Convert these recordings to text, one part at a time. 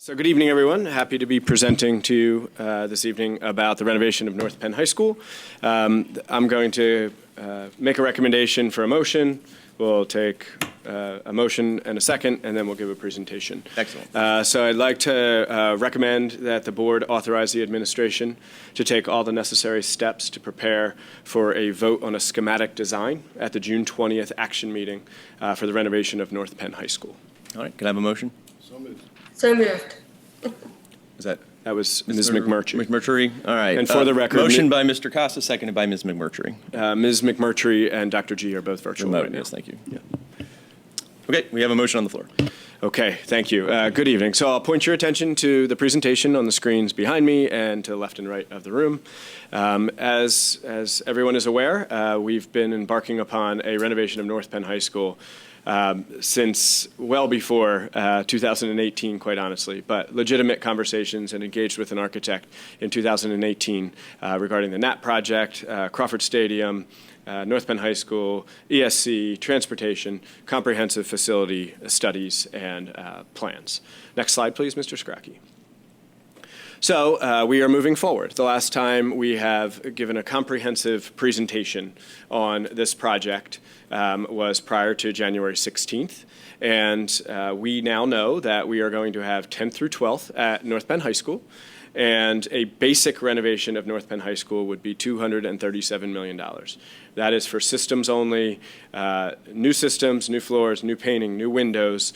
So good evening, everyone. Happy to be presenting to you this evening about the renovation of North Penn High School. I'm going to make a recommendation for a motion. We'll take a motion and a second, and then we'll give a presentation. Excellent. So I'd like to recommend that the board authorize the administration to take all the necessary steps to prepare for a vote on a schematic design at the June 20th action meeting for the renovation of North Penn High School. All right. Can I have a motion? So moved. So moved. That was Ms. McMurtry. McMurtry. All right. And for the record, motion by Mr. Costa, seconded by Ms. McMurtry. Ms. McMurtry and Dr. G are both virtual right now. Yes, thank you. Yeah. Okay, we have a motion on the floor. Okay, thank you. Good evening. So I'll point your attention to the presentation on the screens behind me and to the left and right of the room. As everyone is aware, we've been embarking upon a renovation of North Penn High School since well before 2018, quite honestly, but legitimate conversations and engaged with an architect in 2018 regarding the NAP project, Crawford Stadium, North Penn High School, ESC, transportation, comprehensive facility studies, and plans. Next slide, please, Mr. Scracchi. So we are moving forward. The last time we have given a comprehensive presentation on this project was prior to January 16th. And we now know that we are going to have 10th through 12th at North Penn High School. And a basic renovation of North Penn High School would be $237 million. That is for systems only, new systems, new floors, new painting, new windows,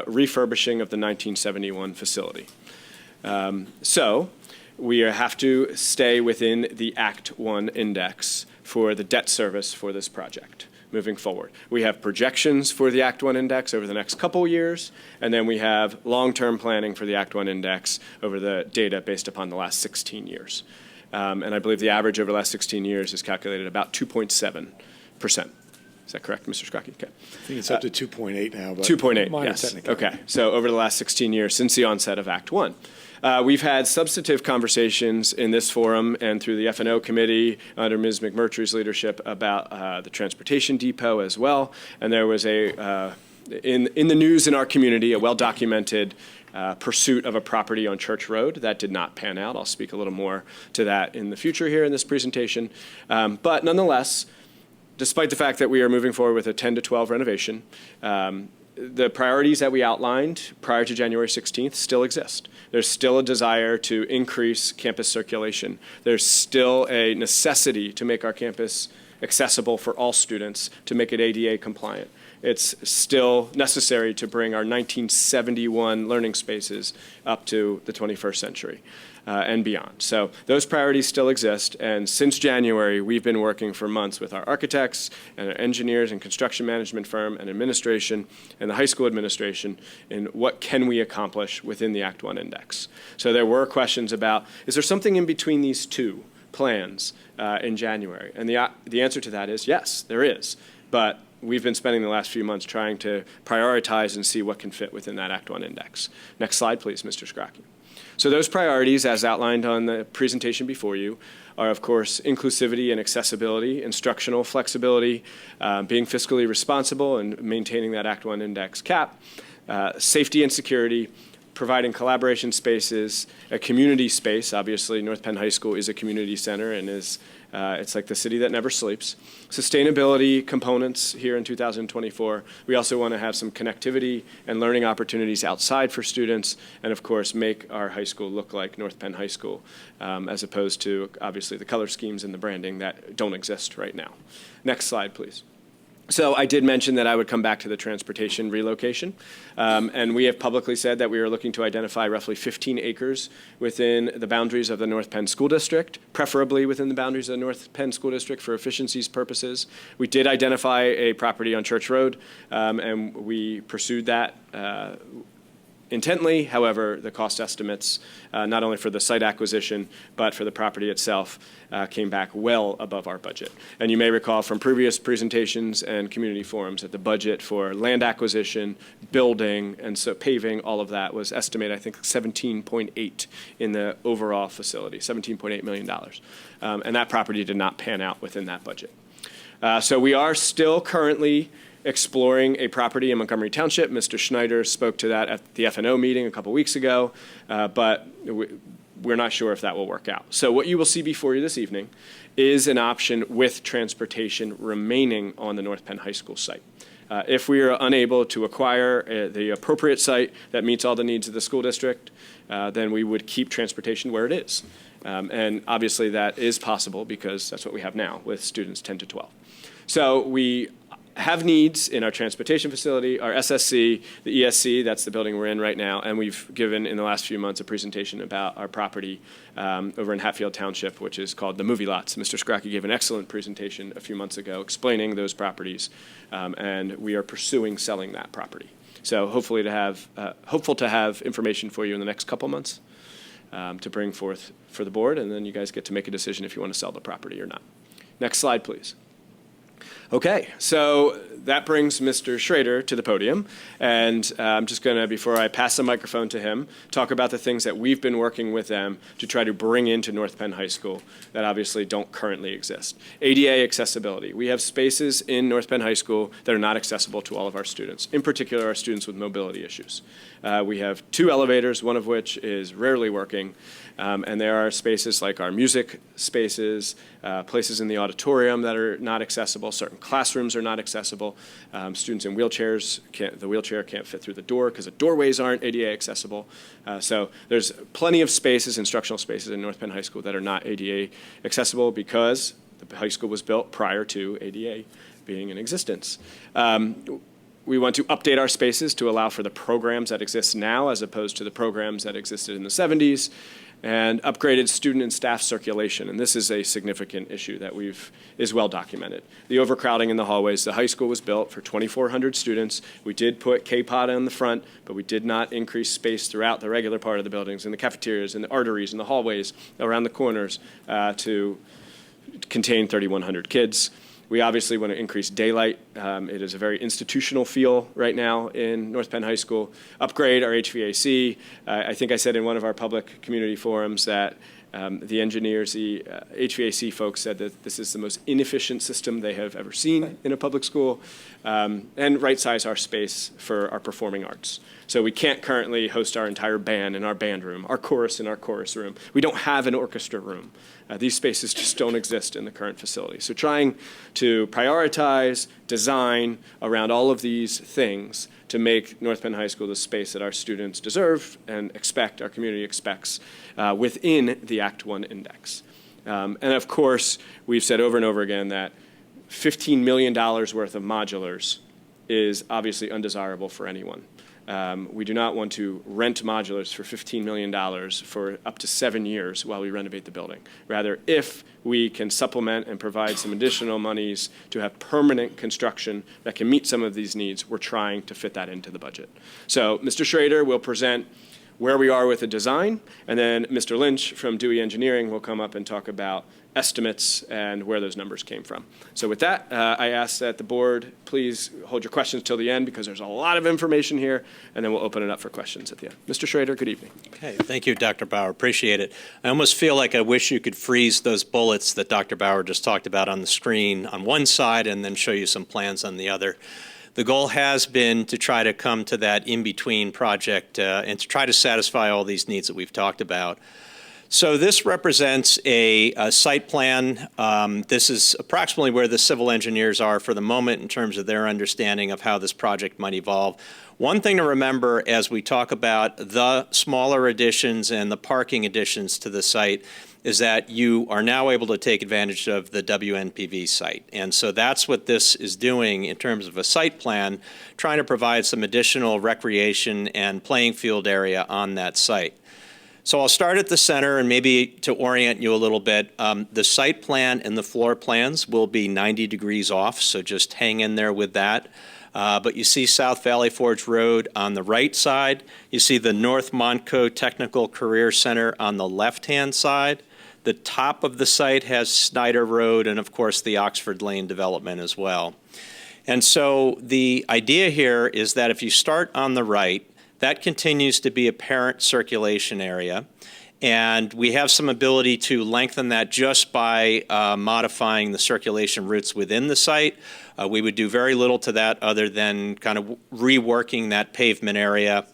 refurbishing of the 1971 facility. So we have to stay within the Act 1 index for the debt service for this project moving forward. We have projections for the Act 1 index over the next couple years, and then we have long-term planning for the Act 1 index over the data based upon the last 16 years. And I believe the average over the last 16 years is calculated about 2.7%. Is that correct, Mr. Scracchi? Okay. I think it's up to 2.8 now. 2.8, yes. Okay. So over the last 16 years since the onset of Act 1. We've had substantive conversations in this forum and through the F&O committee under Ms. McMurtry's leadership about the transportation depot as well. And there was in the news in our community, a well-documented pursuit of a property on Church Road. That did not pan out. I'll speak a little more to that in the future here in this presentation. But nonetheless, despite the fact that we are moving forward with a 10 to 12 renovation, the priorities that we outlined prior to January 16th still exist. There's still a desire to increase campus circulation. There's still a necessity to make our campus accessible for all students, to make it ADA compliant. It's still necessary to bring our 1971 learning spaces up to the 21st century. And beyond. So those priorities still exist, and since January, we've been working for months with our architects and our engineers and construction management firm and administration and the high school administration in what can we accomplish within the Act 1 index. So there were questions about, is there something in between these two plans in January? And the answer to that is yes, there is. But we've been spending the last few months trying to prioritize and see what can fit within that Act 1 index. Next slide, please, Mr. Scracchi. So those priorities, as outlined on the presentation before you, are, of course, inclusivity and accessibility, instructional flexibility, being fiscally responsible and maintaining that Act 1 index cap, safety and security, providing collaboration spaces, a community space. Obviously, North Penn High School is a community center and is it's like the city that never sleeps. Sustainability components here in 2024. We also want to have some connectivity and learning opportunities outside for students, and of course make our high school look like North Penn High School, as opposed to obviously the color schemes and the branding that don't exist right now. Next slide, please. So I did mention that I would come back to the transportation relocation, and we have publicly said that we are looking to identify roughly 15 acres within the boundaries of the North Penn School District, preferably within the boundaries of the North Penn School District for efficiencies purposes. We did identify a property on Church Road, and we pursued that intently. However, the cost estimates, not only for the site acquisition, but for the property itself, came back well above our budget. And you may recall from previous presentations and community forums that the budget for land acquisition, building, and so paving, all of that was estimated, I think, 17.8 in the overall facility, $17.8 million. And that property did not pan out within that budget. So we are still currently exploring a property in Montgomery Township. Mr. Schneider spoke to that at the F&O meeting a couple weeks ago, but we're not sure if that will work out. So what you will see before you this evening is an option with transportation remaining on the North Penn High School site. If we are unable to acquire the appropriate site that meets all the needs of the school district, then we would keep transportation where it is. And obviously that is possible because that's what we have now with students 10 to 12. So we have needs in our transportation facility, our SSC, the ESC, that's the building we're in right now, and we've given in the last few months a presentation about our property over in Hatfield Township, which is called the Movie Lots. Mr. Scracke gave an excellent presentation a few months ago explaining those properties, and we are pursuing selling that property. So hopefully hopeful to have information for you in the next couple months to bring forth for the board, and then you guys get to make a decision if you want to sell the property or not. Next slide, please. Okay, so that brings Mr. Schrader to the podium, and I'm just going to, before I pass the microphone to him, talk about the things that we've been working with them to try to bring into North Penn High School that obviously don't currently exist. ADA accessibility. We have spaces in North Penn High School that are not accessible to all of our students, in particular our students with mobility issues. We have 2 elevators, one of which is rarely working, and there are spaces like our music spaces, places in the auditorium that are not accessible, certain classrooms are not accessible. Students in wheelchairs, the wheelchair can't fit through the door because the doorways aren't ADA accessible. So there's plenty of spaces, instructional spaces in North Penn High School that are not ADA accessible because the high school was built prior to ADA being in existence. We want to update our spaces to allow for the programs that exist now as opposed to the programs that existed in the 70s, and upgraded student and staff circulation. And this is a significant issue that is well documented. The overcrowding in the hallways. The high school was built for 2,400 students. We did put K-Pod in the front, but we did not increase space throughout the regular part of the buildings, in the cafeterias, in the arteries, in the hallways, around the corners to contain 3,100 kids. We obviously want to increase daylight. It is a very institutional feel right now in North Penn High School. Upgrade our HVAC. I think I said in one of our public community forums that the engineers, the HVAC folks said that this is the most inefficient system they have ever seen in a public school, and right-size our space for our performing arts. So we can't currently host our entire band in our band room, our chorus in our chorus room. We don't have an orchestra room. These spaces just don't exist in the current facility. So trying to prioritize, design around all of these things to make North Penn High School the space that our students deserve and expect, our community expects, within the Act 1 index. And of course, we've said over and over again that $15 million worth of modulars is obviously undesirable for anyone. We do not want to rent modulars for $15 million for up to 7 years while we renovate the building. Rather, if we can supplement and provide some additional monies to have permanent construction that can meet some of these needs, we're trying to fit that into the budget. So Mr. Schrader will present where we are with the design, and then Mr. Lynch from Dewey Engineering will come up and talk about estimates and where those numbers came from. So with that, I ask that the board please hold your questions till the end because there's a lot of information here, and then we'll open it up for questions at the end. Mr. Schrader, good evening. Okay, thank you, Dr. Bauer. Appreciate it. I almost feel like I wish you could freeze those bullets that Dr. Bauer just talked about on the screen on one side and then show you some plans on the other. The goal has been to try to come to that in-between project and to try to satisfy all these needs that we've talked about. So this represents a site plan. This is approximately where the civil engineers are for the moment in terms of their understanding of how this project might evolve. One thing to remember as we talk about the smaller additions and the parking additions to the site is that you are now able to take advantage of the WNPV site. And so that's what this is doing in terms of a site plan, trying to provide some additional recreation and playing field area on that site. So I'll start at the center, and maybe to orient you a little bit, the site plan and the floor plans will be 90 degrees off, so just hang in there with that. But you see South Valley Forge Road on the right side. You see the North Montco Technical Career Center on the left-hand side. The top of the site has Snyder Road and, of course, the Oxford Lane development as well. And so the idea here is that if you start on the right, that continues to be a parent circulation area. And we have some ability to lengthen that just by modifying the circulation routes within the site. We would do very little to that other than kind of reworking that pavement area.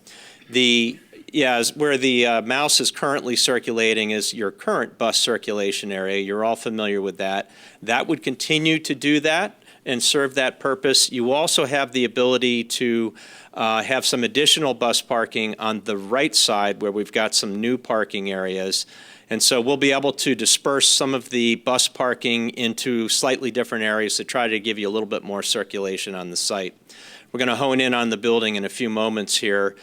Where the mouse is currently circulating is your current bus circulation area. You're all familiar with that. That would continue to do that and serve that purpose. You also have the ability to have some additional bus parking on the right side where we've got some new parking areas. And so we'll be able to disperse some of the bus parking into slightly different areas to try to give you a little bit more circulation on the site. We're going to hone in on the building in a few moments here.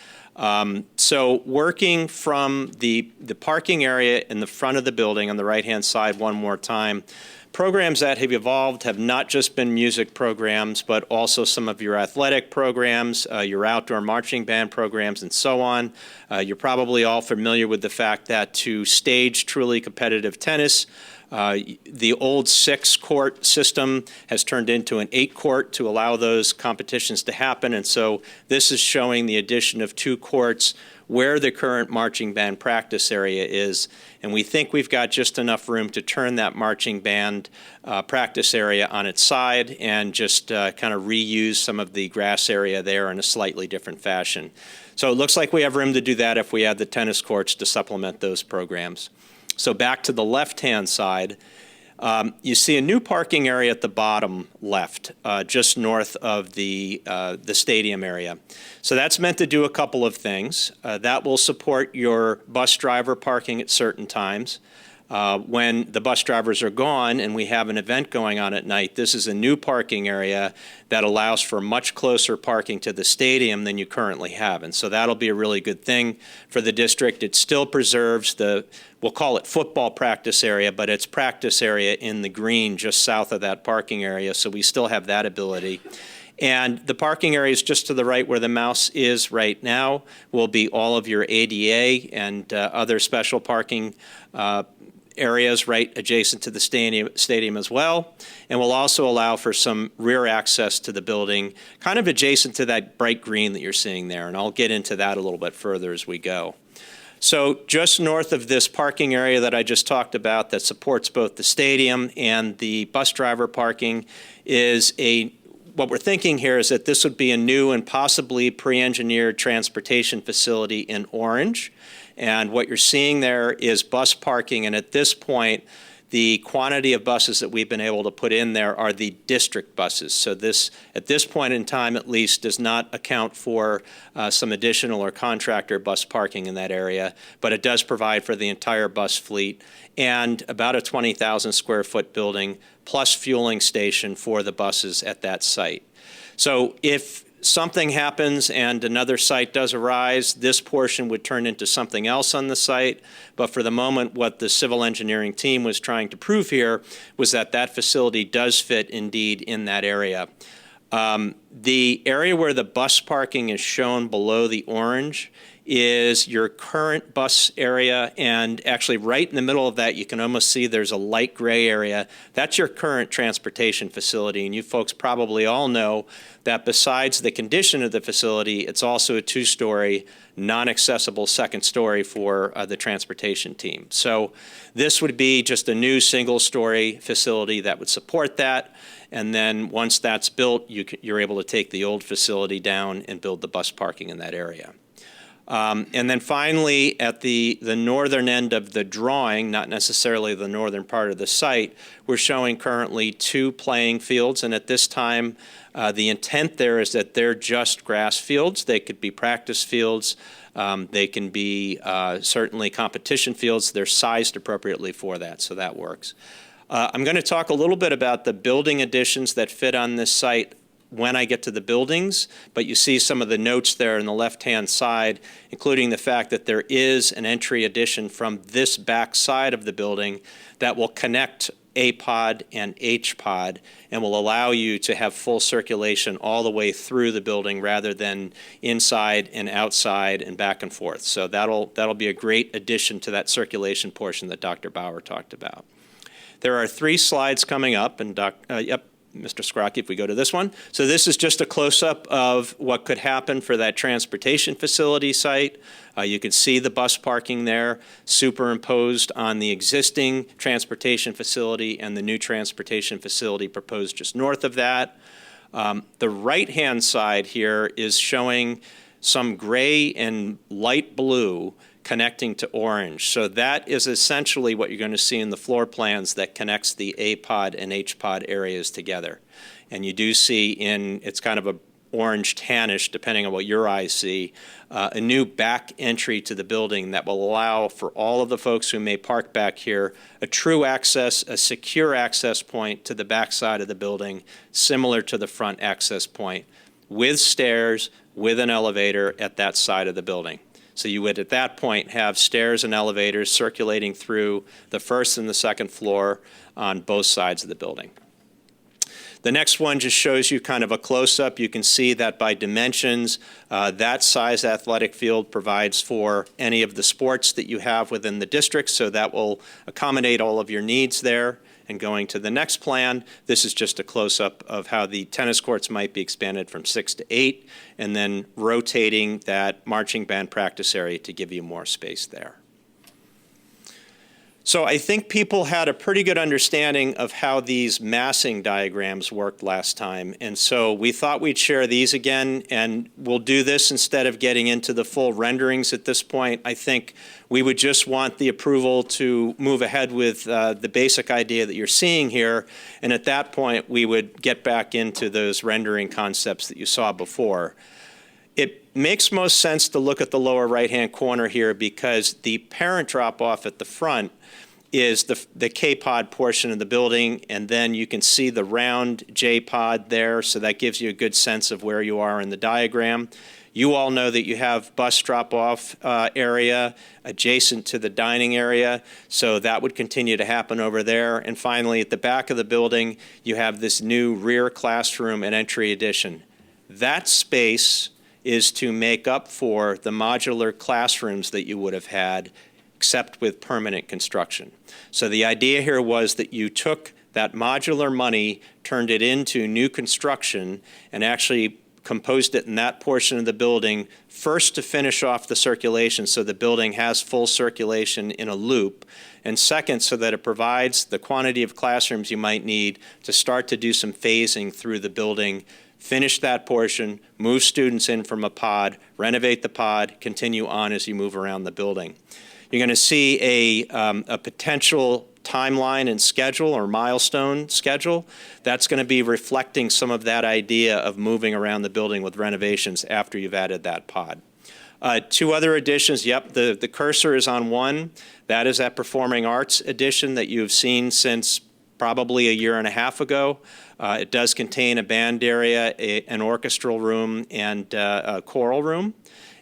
So working from the parking area in the front of the building on the right-hand side one more time, programs that have evolved have not just been music programs, but also some of your athletic programs, your outdoor marching band programs, and so on. You're probably all familiar with the fact that to stage truly competitive tennis, the old 6-court system has turned into an 8-court to allow those competitions to happen. And so this is showing the addition of 2 courts where the current marching band practice area is. And we think we've got just enough room to turn that marching band practice area on its side and just kind of reuse some of the grass area there in a slightly different fashion. So it looks like we have room to do that if we add the tennis courts to supplement those programs. So back to the left-hand side, you see a new parking area at the bottom left, just north of the stadium area. So that's meant to do a couple of things. That will support your bus driver parking at certain times. When the bus drivers are gone and we have an event going on at night, this is a new parking area that allows for much closer parking to the stadium than you currently have. And so that'll be a really good thing for the district. It still preserves we'll call it football practice area, but it's practice area in the green just south of that parking area, so we still have that ability. And the parking areas just to the right where the mouse is right now will be all of your ADA and other special parking areas right adjacent to the stadium as well. And will also allow for some rear access to the building, kind of adjacent to that bright green that you're seeing there. And I'll get into that a little bit further as we go. So just north of this parking area that I just talked about that supports both the stadium and the bus driver parking is what we're thinking here is that this would be a new and possibly pre-engineered transportation facility in orange. And what you're seeing there is bus parking. And at this point, the quantity of buses that we've been able to put in there are the district buses. So this, at this point in time at least, does not account for some additional or contractor bus parking in that area, but it does provide for the entire bus fleet and about a 20,000 square foot building plus fueling station for the buses at that site. So if something happens and another site does arise, this portion would turn into something else on the site. But for the moment, what the civil engineering team was trying to prove here was that that facility does fit indeed in that area. The area where the bus parking is shown below the orange is your current bus area, and actually right in the middle of that you can almost see there's a light gray area. That's your current transportation facility, and you folks probably all know that besides the condition of the facility, it's also a 2-story non-accessible second story for the transportation team. So this would be just a new single-story facility that would support that, and then once that's built, you're able to take the old facility down and build the bus parking in that area. And then finally, at the northern end of the drawing, not necessarily the northern part of the site, we're showing currently 2 playing fields. And at this time, the intent there is that they're just grass fields. They could be practice fields. They can be certainly competition fields. They're sized appropriately for that, so that works. I'm going to talk a little bit about the building additions that fit on this site when I get to the buildings, but you see some of the notes there on the left-hand side, including the fact that there is an entry addition from this back side of the building that will connect A-pod and H-pod and will allow you to have full circulation all the way through the building rather than inside and outside and back and forth. So that'll be a great addition to that circulation portion that Dr. Bauer talked about. There are 3 slides coming up, and Mr. Scrocky, if we go to this one. So this is just a close-up of what could happen for that transportation facility site. You can see the bus parking there superimposed on the existing transportation facility and the new transportation facility proposed just north of that. The right-hand side here is showing some gray and light blue connecting to orange. So that is essentially what you're going to see in the floor plans that connects the A-pod and H-pod areas together. And you do see it's kind of a orange tannish, depending on what your eyes see, a new back entry to the building that will allow for all of the folks who may park back here a true access, a secure access point to the back side of the building, similar to the front access point, with stairs, with an elevator at that side of the building. So you would, at that point, have stairs and elevators circulating through the first and the second floor on both sides of the building. The next one just shows you kind of a close-up. You can see that by dimensions, that size athletic field provides for any of the sports that you have within the district, so that will accommodate all of your needs there. And going to the next plan, this is just a close-up of how the tennis courts might be expanded from 6 to 8, and then rotating that marching band practice area to give you more space there. So I think people had a pretty good understanding of how these massing diagrams worked last time. And so we thought we'd share these again, and we'll do this instead of getting into the full renderings at this point. I think we would just want the approval to move ahead with the basic idea that you're seeing here. And at that point, we would get back into those rendering concepts that you saw before. It makes most sense to look at the lower right-hand corner here because the parent drop-off at the front is the K-pod portion of the building, and then you can see the round J-pod there, so that gives you a good sense of where you are in the diagram. You all know that you have bus drop-off area adjacent to the dining area, so that would continue to happen over there. And finally, at the back of the building, you have this new rear classroom and entry addition. That space is to make up for the modular classrooms that you would have had, except with permanent construction. So the idea here was that you took that modular money, turned it into new construction, and actually composed it in that portion of the building, first to finish off the circulation so the building has full circulation in a loop, and second, so that it provides the quantity of classrooms you might need to start to do some phasing through the building, finish that portion, move students in from a pod, renovate the pod, continue on as you move around the building. You're going to see a potential timeline and schedule or milestone schedule. That's going to be reflecting some of that idea of moving around the building with renovations after you've added that pod. Two other additions, yep, the cursor is on one. That is that performing arts addition that you've seen since probably a year and a half ago. It does contain a band area, an orchestral room, and a choral room.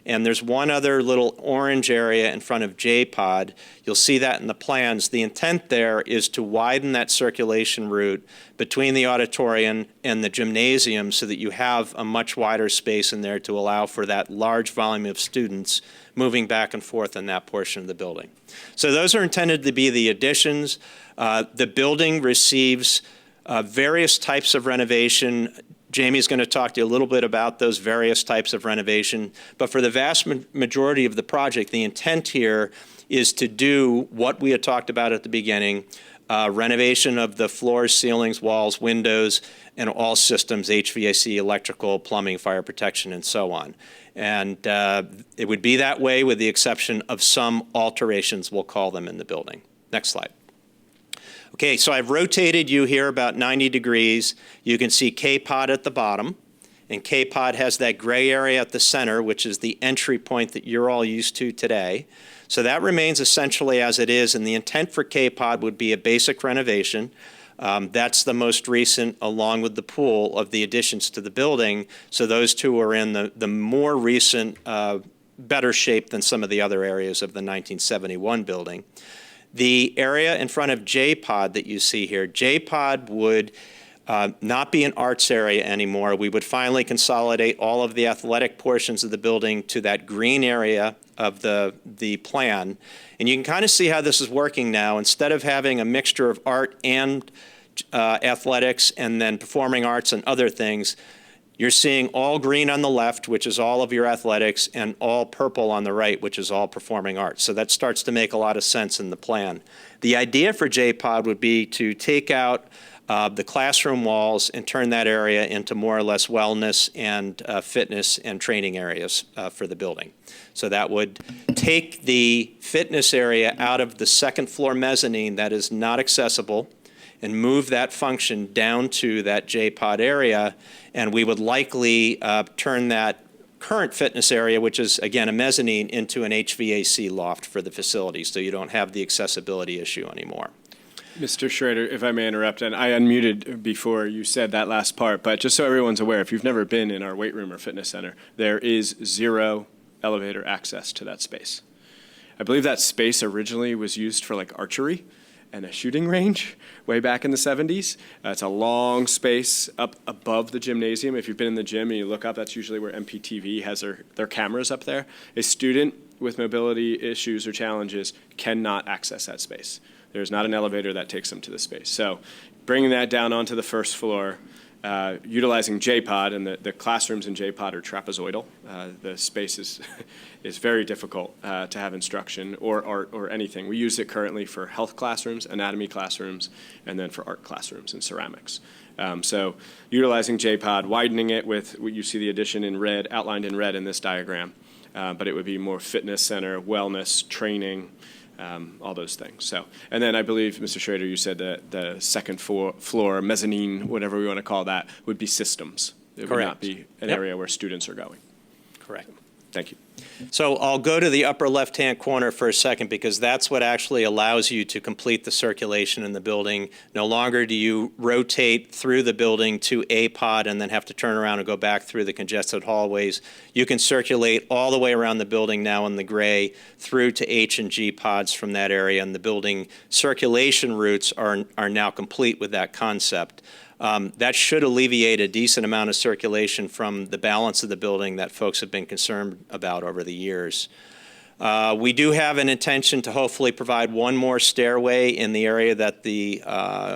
And there's one other little orange area in front of J-pod. You'll see that in the plans. The intent there is to widen that circulation route between the auditorium and the gymnasium so that you have a much wider space in there to allow for that large volume of students moving back and forth in that portion of the building. So those are intended to be the additions. The building receives various types of renovation. Jamie's going to talk to you a little bit about those various types of renovation. But for the vast majority of the project, the intent here is to do what we had talked about at the beginning, renovation of the floors, ceilings, walls, windows, and all systems, HVAC, electrical, plumbing, fire protection, and so on. And it would be that way with the exception of some alterations, we'll call them, in the building. Next slide. Okay, so I've rotated you here about 90 degrees. You can see K-pod at the bottom, and K-pod has that gray area at the center, which is the entry point that you're all used to today. So that remains essentially as it is, and the intent for K-pod would be a basic renovation. That's the most recent, along with the pool, of the additions to the building. So those two are in the more recent, better shape than some of the other areas of the 1971 building. The area in front of J-pod that you see here, J-pod would not be an arts area anymore. We would finally consolidate all of the athletic portions of the building to that green area of the plan. And you can kind of see how this is working now. Instead of having a mixture of art and athletics, and then performing arts and other things, you're seeing all green on the left, which is all of your athletics, and all purple on the right, which is all performing arts. So that starts to make a lot of sense in the plan. The idea for J-Pod would be to take out the classroom walls and turn that area into more or less wellness and fitness and training areas for the building. So that would take the fitness area out of the second floor mezzanine that is not accessible and move that function down to that J-Pod area, and we would likely turn that current fitness area, which is, again, a mezzanine, into an HVAC loft for the facility, so you don't have the accessibility issue anymore. Mr. Schrader, if I may interrupt, and I unmuted before you said that last part, but just so everyone's aware, if you've never been in our weight room or fitness center, there is 0 elevator access to that space. I believe that space originally was used for like archery and a shooting range way back in the 70s. It's a long space up above the gymnasium. If you've been in the gym and you look up, that's usually where NPTV has their cameras up there. A student with mobility issues or challenges cannot access that space. There's not an elevator that takes them to the space. So bringing that down onto the first floor, utilizing J-Pod, and the classrooms in J-Pod are trapezoidal. The space is very difficult to have instruction or art or anything. We use it currently for health classrooms, anatomy classrooms, and then for art classrooms and ceramics. So utilizing J-Pod, widening it with what you see the addition in red, outlined in red in this diagram, but it would be more fitness center, wellness, training, all those things. So, and then I believe, Mr. Schrader, you said that the second floor, mezzanine, whatever we want to call that, would be systems. It would not be an area where students are going. Correct. Thank you. So I'll go to the upper left-hand corner for a second, because that's what actually allows you to complete the circulation in the building. No longer do you rotate through the building to a pod and then have to turn around and go back through the congested hallways. You can circulate all the way around the building now in the gray through to H and G pods from that area, and the building circulation routes are now complete with that concept. That should alleviate a decent amount of circulation from the balance of the building that folks have been concerned about over the years. We do have an intention to hopefully provide one more stairway in the area that the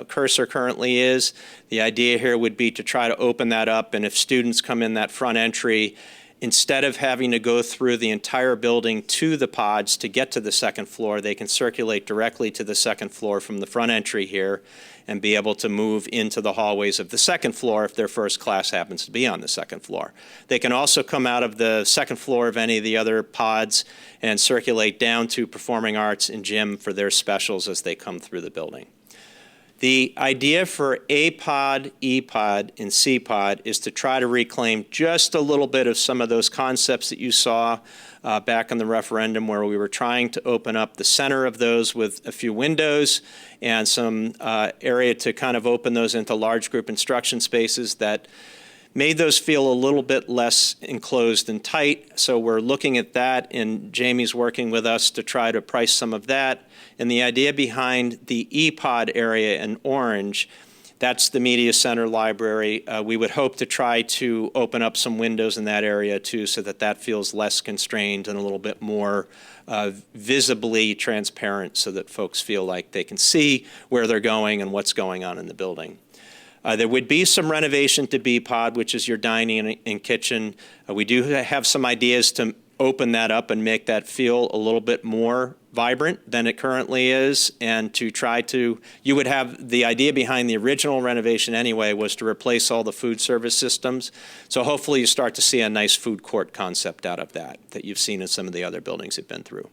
cursor currently is. The idea here would be to try to open that up, and if students come in that front entry, instead of having to go through the entire building to the pods to get to the second floor, they can circulate directly to the second floor from the front entry here and be able to move into the hallways of the second floor if their first class happens to be on the second floor. They can also come out of the second floor of any of the other pods and circulate down to performing arts and gym for their specials as they come through the building. The idea for A-Pod, E-Pod, and C-Pod is to try to reclaim just a little bit of some of those concepts that you saw back in the referendum, where we were trying to open up the center of those with a few windows and some area to kind of open those into large group instruction spaces that made those feel a little bit less enclosed and tight. So we're looking at that, and Jamie's working with us to try to price some of that. And the idea behind the E-Pod area in orange, that's the media center library. We would hope to try to open up some windows in that area too, so that that feels less constrained and a little bit more visibly transparent, so that folks feel like they can see where they're going and what's going on in the building. There would be some renovation to B-Pod, which is your dining and kitchen. We do have some ideas to open that up and make that feel a little bit more vibrant than it currently is, and to try to, you would have, the idea behind the original renovation anyway was to replace all the food service systems. So hopefully you start to see a nice food court concept out of that you've seen in some of the other buildings you've been through.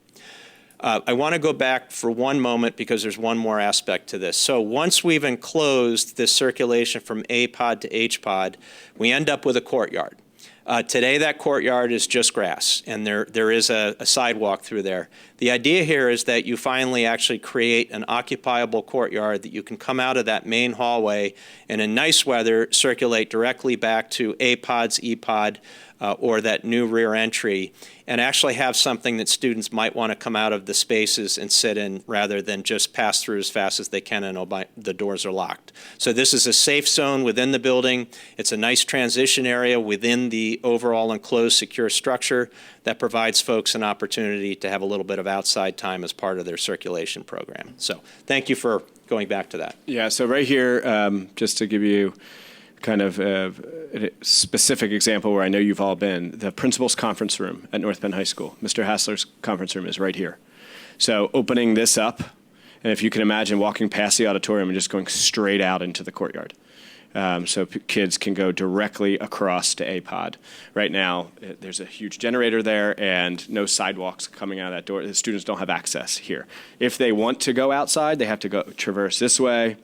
I want to go back for one moment because there's one more aspect to this. So once we've enclosed this circulation from A-Pod to H-Pod, we end up with a courtyard. Today that courtyard is just grass, and there is a sidewalk through there. The idea here is that you finally actually create an occupiable courtyard that you can come out of that main hallway and in nice weather circulate directly back to A-Pod's E-Pod or that new rear entry, and actually have something that students might want to come out of the spaces and sit in rather than just pass through as fast as they can and the doors are locked. So this is a safe zone within the building. It's a nice transition area within the overall enclosed secure structure that provides folks an opportunity to have a little bit of outside time as part of their circulation program. So thank you for going back to that. Yeah, so right here, just to give you kind of a specific example where I know you've all been, the principal's conference room at North Bend High School. Mr. Hassler's conference room is right here. So opening this up, and if you can imagine walking past the auditorium and just going straight out into the courtyard. So kids can go directly across to A-Pod. Right now, there's a huge generator there and no sidewalks coming out of that door. The students don't have access here. If they want to go outside, they have to go traverse this way.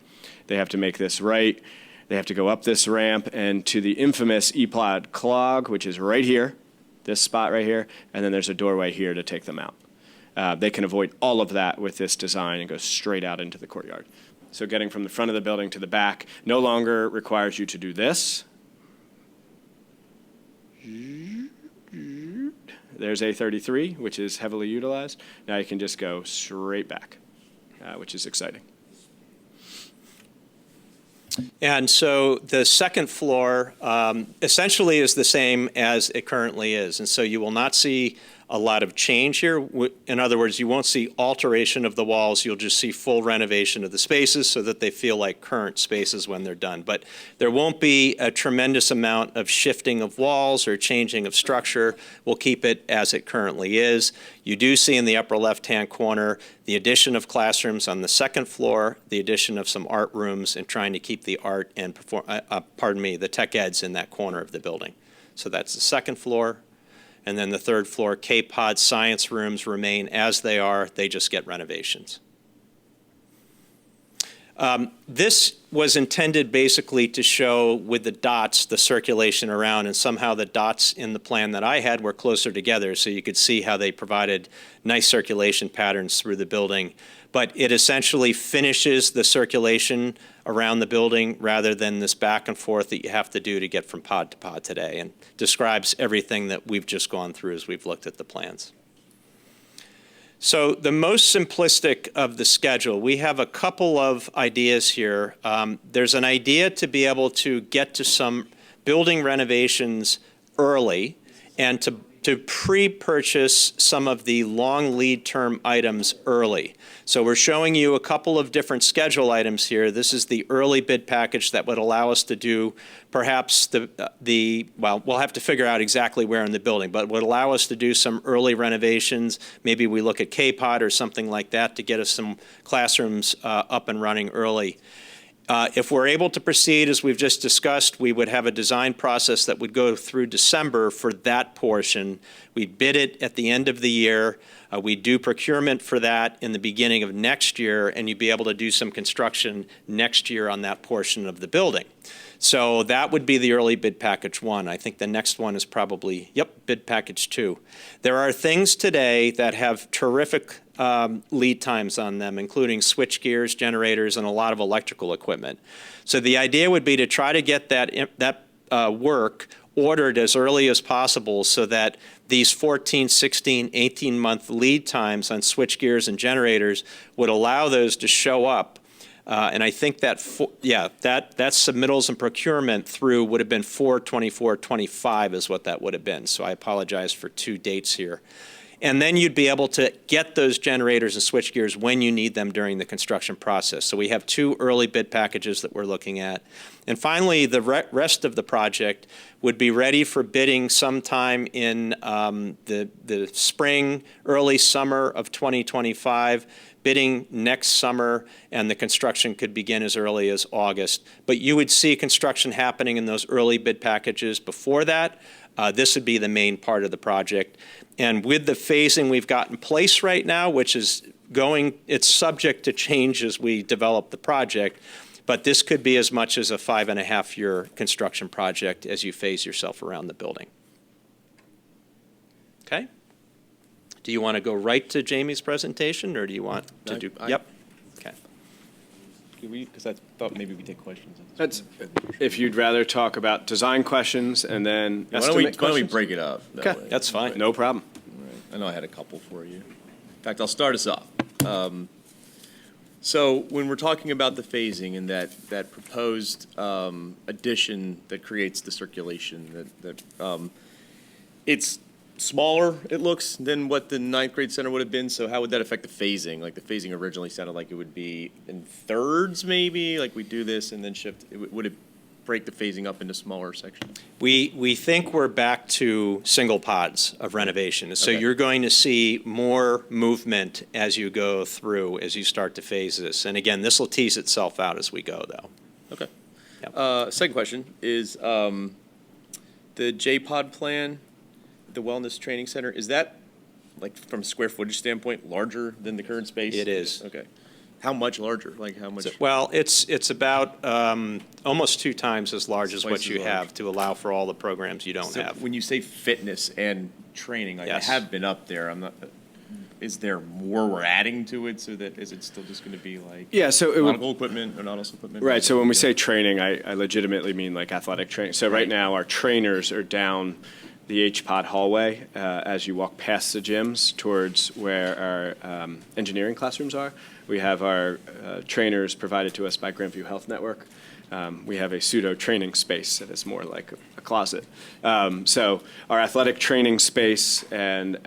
They have to make this right. They have to go up this ramp and to the infamous E-Pod clog, which is right here, this spot right here, and then there's a doorway here to take them out. They can avoid all of that with this design and go straight out into the courtyard. So getting from the front of the building to the back no longer requires you to do this. There's A33, which is heavily utilized. Now you can just go straight back, which is exciting. And so the second floor essentially is the same as it currently is. And so you will not see a lot of change here. In other words, you won't see alteration of the walls. You'll just see full renovation of the spaces so that they feel like current spaces when they're done. But there won't be a tremendous amount of shifting of walls or changing of structure. We'll keep it as it currently is. You do see in the upper left-hand corner the addition of classrooms on the second floor, the addition of some art rooms, and trying to keep the art and the tech eds in that corner of the building. So that's the second floor. And then the third floor, K-Pod science rooms remain as they are. They just get renovations. This was intended basically to show with the dots the circulation around, and somehow the dots in the plan that I had were closer together so you could see how they provided nice circulation patterns through the building. But it essentially finishes the circulation around the building rather than this back and forth that you have to do to get from pod to pod today, and describes everything that we've just gone through as we've looked at the plans. So the most simplistic of the schedule, we have a couple of ideas here. There's an idea to be able to get to some building renovations early and to pre-purchase some of the long lead term items early. So we're showing you a couple of different schedule items here. This is the early bid package that would allow us to do perhaps well, we'll have to figure out exactly where in the building, but would allow us to do some early renovations. Maybe we look at K-Pod or something like that to get us some classrooms up and running early. If we're able to proceed, as we've just discussed, we would have a design process that would go through December for that portion. We'd bid it at the end of the year. We'd do procurement for that in the beginning of next year, and you'd be able to do some construction next year on that portion of the building. So that would be the early bid package 1. I think the next one is probably, bid package 2. There are things today that have terrific lead times on them, including switch gears, generators, and a lot of electrical equipment. So the idea would be to try to get that work ordered as early as possible so that these 14, 16, 18-month lead times on switch gears and generators would allow those to show up. And I think that, that submittals and procurement through would have been 4/24/25 is what that would have been. So I apologize for 2 dates here. And then you'd be able to get those generators and switch gears when you need them during the construction process. So we have 2 early bid packages that we're looking at. And finally, the rest of the project would be ready for bidding sometime in the spring, early summer of 2025, bidding next summer, and the construction could begin as early as August. But you would see construction happening in those early bid packages before that. This would be the main part of the project. And with the phasing we've got in place right now, which is it's subject to change as we develop the project, but this could be as much as a 5.5-year construction project as you phase yourself around the building. Okay? Do you want to go right to Jamie's presentation, or do you want to do? Yep. Okay. Because I thought maybe we'd take questions. That's, if you'd rather talk about design questions and then Why don't we estimate break it up? that Okay. way? That's fine. No problem. All right. I know I had a couple for you. In fact, I'll start us off. So when we're talking about the phasing and that proposed addition that creates the circulation, it's smaller, it looks, than what the ninth grade center would have been. So how would that affect the phasing? Like the phasing originally sounded like it would be in thirds, maybe, like we do this and then shift. Would it break the phasing up into smaller sections? We think we're back to single pods of renovation. So Okay. you're going to see more movement as you go through, as you start to phase this. And again, this will tease itself out as we go, though. Okay. Yep. Second question is the J-Pod plan, the Wellness Training Center, is that, like, from a square footage standpoint, larger than the current space? It is. Okay. How much larger? Like, how much? Well, it's about almost 2 times as large as Twice what as you large. have to allow for all the programs you don't So have. when you say fitness and training, like, Yes. I have been up there. I'm not. Is there more we're adding to it? So that is it still just going to be like Yeah, so it would, nautical equipment or nautical equipment? right, so when we say training, I legitimately mean like athletic training. So right now, our trainers are down the H-Pod hallway as you walk past the gyms towards where our engineering classrooms are. We have our trainers provided to us by Grandview Health Network. We have a pseudo training space that is more like a closet. So our athletic training space and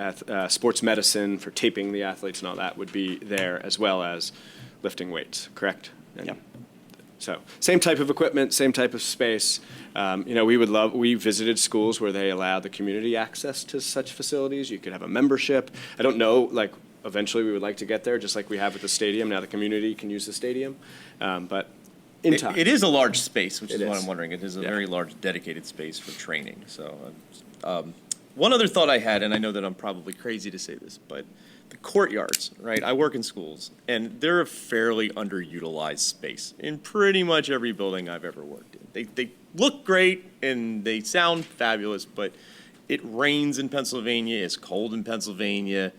sports medicine for taping the athletes and all that would be there, as well as lifting weights, correct? And Yep. So same type of equipment, same type of space. We visited schools where they allow the community access to such facilities. You could have a membership. I don't know, like, eventually we would like to get there, just like we have with the stadium. Now the community can use the stadium. But in time. It is a large space, which It is what is. I'm wondering. It is a Yeah. very large dedicated space for training. So, one other thought I had, and I know that I'm probably crazy to say this, but the courtyards, right? I work in schools, and they're a fairly underutilized space in pretty much every building I've ever worked in. They look great and they sound fabulous, but it rains in Pennsylvania. It's cold in Pennsylvania.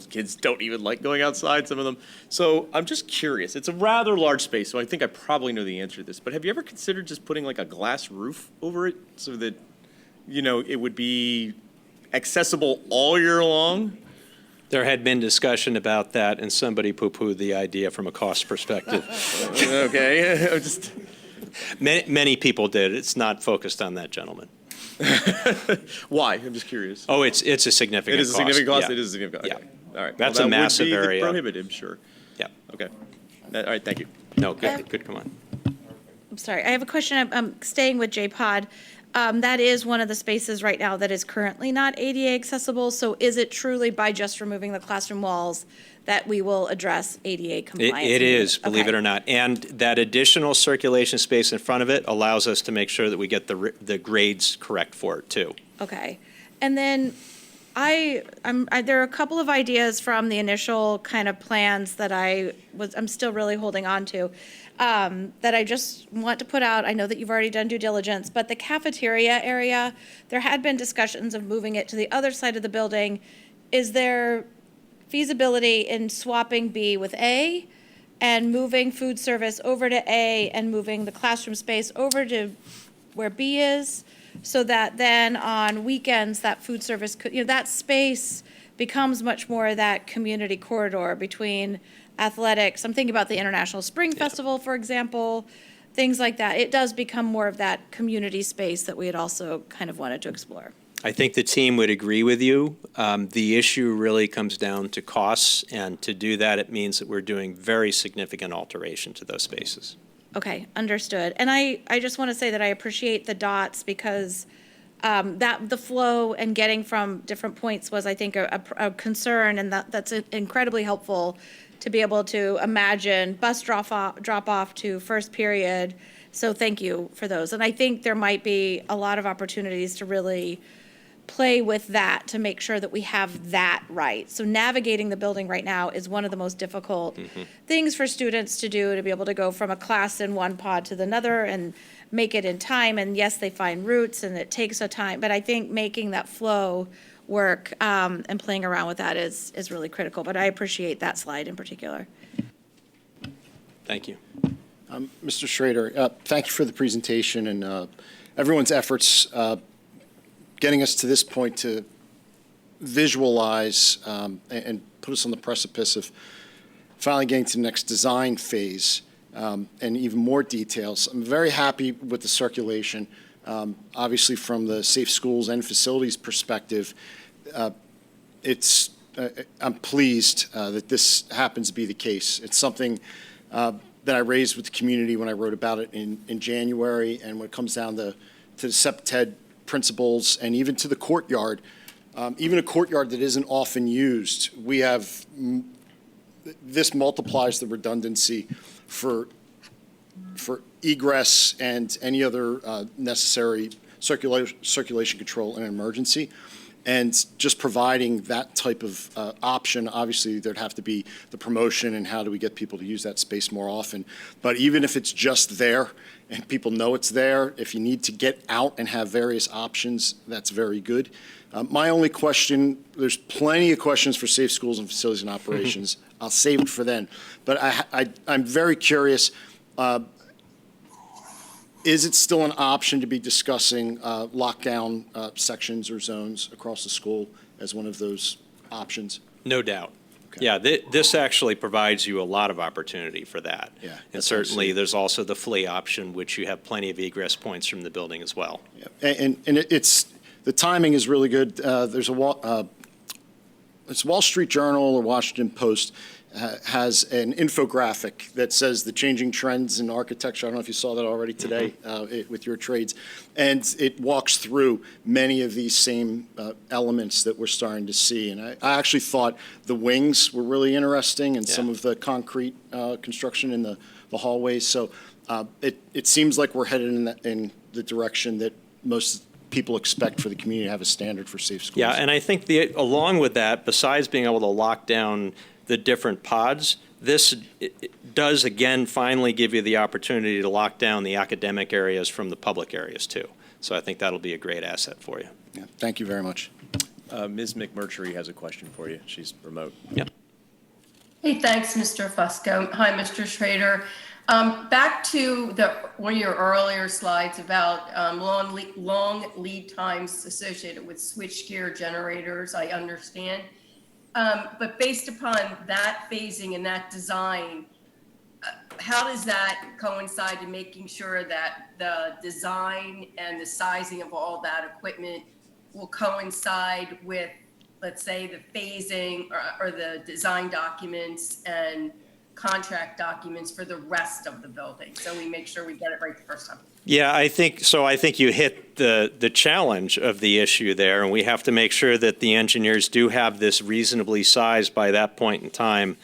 Kids don't even like going outside, some of them. So I'm just curious. It's a rather large space, so I think I probably know the answer to this. But have you ever considered just putting like a glass roof over it so that, it would be accessible all year long? There had been discussion about that, and somebody poo-pooed the idea from a cost perspective. Okay. I'm just, Many people did. It's not focused on that gentleman. why? I'm just curious. Oh, it's a significant It cost. is a significant cost? Yeah. It is a significant cost. Yeah. Okay. All right. That's Well, a that would massive be the area. prohibitive, sure. Yeah. Okay. All right, thank you. No, good, come on. I'm sorry, I have a question. I'm staying with J-Pod. That is one of the spaces right now that is currently not ADA accessible. So is it truly by just removing the classroom walls that we will address ADA compliance? It is, believe it Okay. or not. And that additional circulation space in front of it allows us to make sure that we get the grades correct for it, too. Okay. And then there are a couple of ideas from the initial kind of plans that I'm still really holding on to, that I just want to put out. I know that you've already done due diligence, but the cafeteria area, there had been discussions of moving it to the other side of the building. Is there feasibility in swapping B with A and moving food service over to A and moving the classroom space over to where B is? So that then on weekends, that food service, that space becomes much more that community corridor between athletics. I'm thinking about the International Spring Festival, for example, things like that. It does become more of that community space that we had also kind of wanted to explore. I think the team would agree with you. The issue really comes down to costs, and to do that, it means that we're doing very significant alteration to those spaces. Okay, understood. And I just want to say that I appreciate the dots because the flow and getting from different points was, I think, a concern, and that's incredibly helpful to be able to imagine bus drop off to first period. So thank you for those. And I think there might be a lot of opportunities to really play with that to make sure that we have that right. So navigating the building right now is one of the most difficult things for students to do, to be able to go from a class in one pod to another and make it in time. And yes, they find routes and it takes a time, but I think making that flow work and playing around with that is really critical. But I appreciate that slide in particular. Thank you. Mr. Schrader, thank you for the presentation and everyone's efforts getting us to this point to visualize and put us on the precipice of finally getting to the next design phase and even more details. I'm very happy with the circulation. Obviously, from the safe schools and facilities perspective, I'm pleased that this happens to be the case. It's something that I raised with the community when I wrote about it in January, and when it comes down to the SEPTED principles and even to the courtyard, even a courtyard that isn't often used, we have, this multiplies the redundancy for egress and any other necessary circulation control in an emergency. And just providing that type of option, obviously there'd have to be the promotion and how do we get people to use that space more often. But even if it's just there and people know it's there, if you need to get out and have various options, that's very good. My only question, there's plenty of questions for safe schools and facilities and operations. I'll save it for then. But I'm very curious, is it still an option to be discussing lockdown sections or zones across the school as one of those options? No doubt. Okay. Yeah, this actually provides you a lot of opportunity for that. Yeah, And that's what I certainly, see. there's also the FLEE option, which you have plenty of egress points from the building as well. Yeah. And it's, the timing is really good. There's it's Wall Street Journal or Washington Post has an infographic that says the changing trends in architecture. I don't know if you saw that already today with your trades. And it walks through many of these same elements that we're starting to see. And I actually thought the wings were really interesting and some of the concrete construction in the hallways. So it seems like we're headed in the direction that most people expect for the community to have a standard for safe schools. Yeah, and I think along with that, besides being able to lock down the different pods, this does again finally give you the opportunity to lock down the academic areas from the public areas too. So I think that'll be a great asset for you. Yeah, thank you very much. Ms. McMurtry has a question for you. She's remote. Yep. Hey, thanks, Mr. Fusco. Hi, Mr. Schrader. Back to one of your earlier slides about long lead times associated with switchgear generators, I understand. But based upon that phasing and that design, how does that coincide in making sure that the design and the sizing of all that equipment will coincide with, let's say, the phasing or the design documents and contract documents for the rest of the building, so we make sure we get it right the first time? Yeah, I think you hit the challenge of the issue there, and we have to make sure that the engineers do have this reasonably sized by that point in time.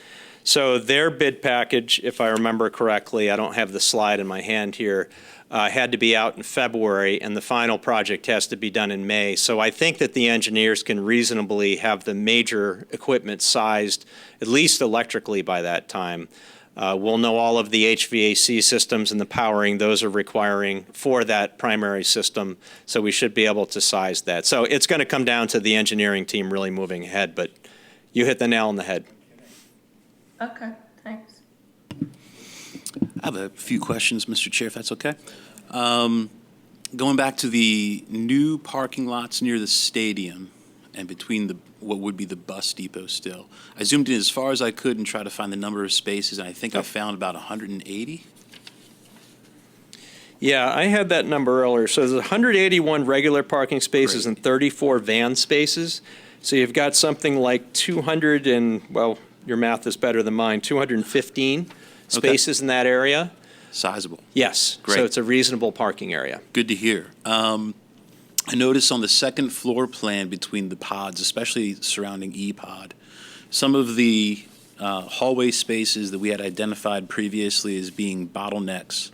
So their bid package, if I remember correctly, I don't have the slide in my hand here, had to be out in February, and the final project has to be done in May. So I think that the engineers can reasonably have the major equipment sized, at least electrically, by that time. We'll know all of the HVAC systems and the powering those are requiring for that primary system, so we should be able to size that. So it's going to come down to the engineering team really moving ahead, but you hit the nail on the head. Okay, thanks. I have a few questions, Mr. Chair, if that's okay. Going back to the new parking lots near the stadium and between what would be the bus depot still, I zoomed in as far as I could and tried to find the number of spaces, and I think I found about 180. Yeah, I had that number earlier. So there's 181 regular parking spaces and 34 van spaces. So you've got something like 200 and, well, your math is better than mine, 215 spaces in that area. Sizable. Yes. Great. So it's a reasonable parking area. Good to hear. I noticed on the second floor plan between the pods, especially surrounding E-pod, some of the hallway spaces that we had identified previously as being bottlenecks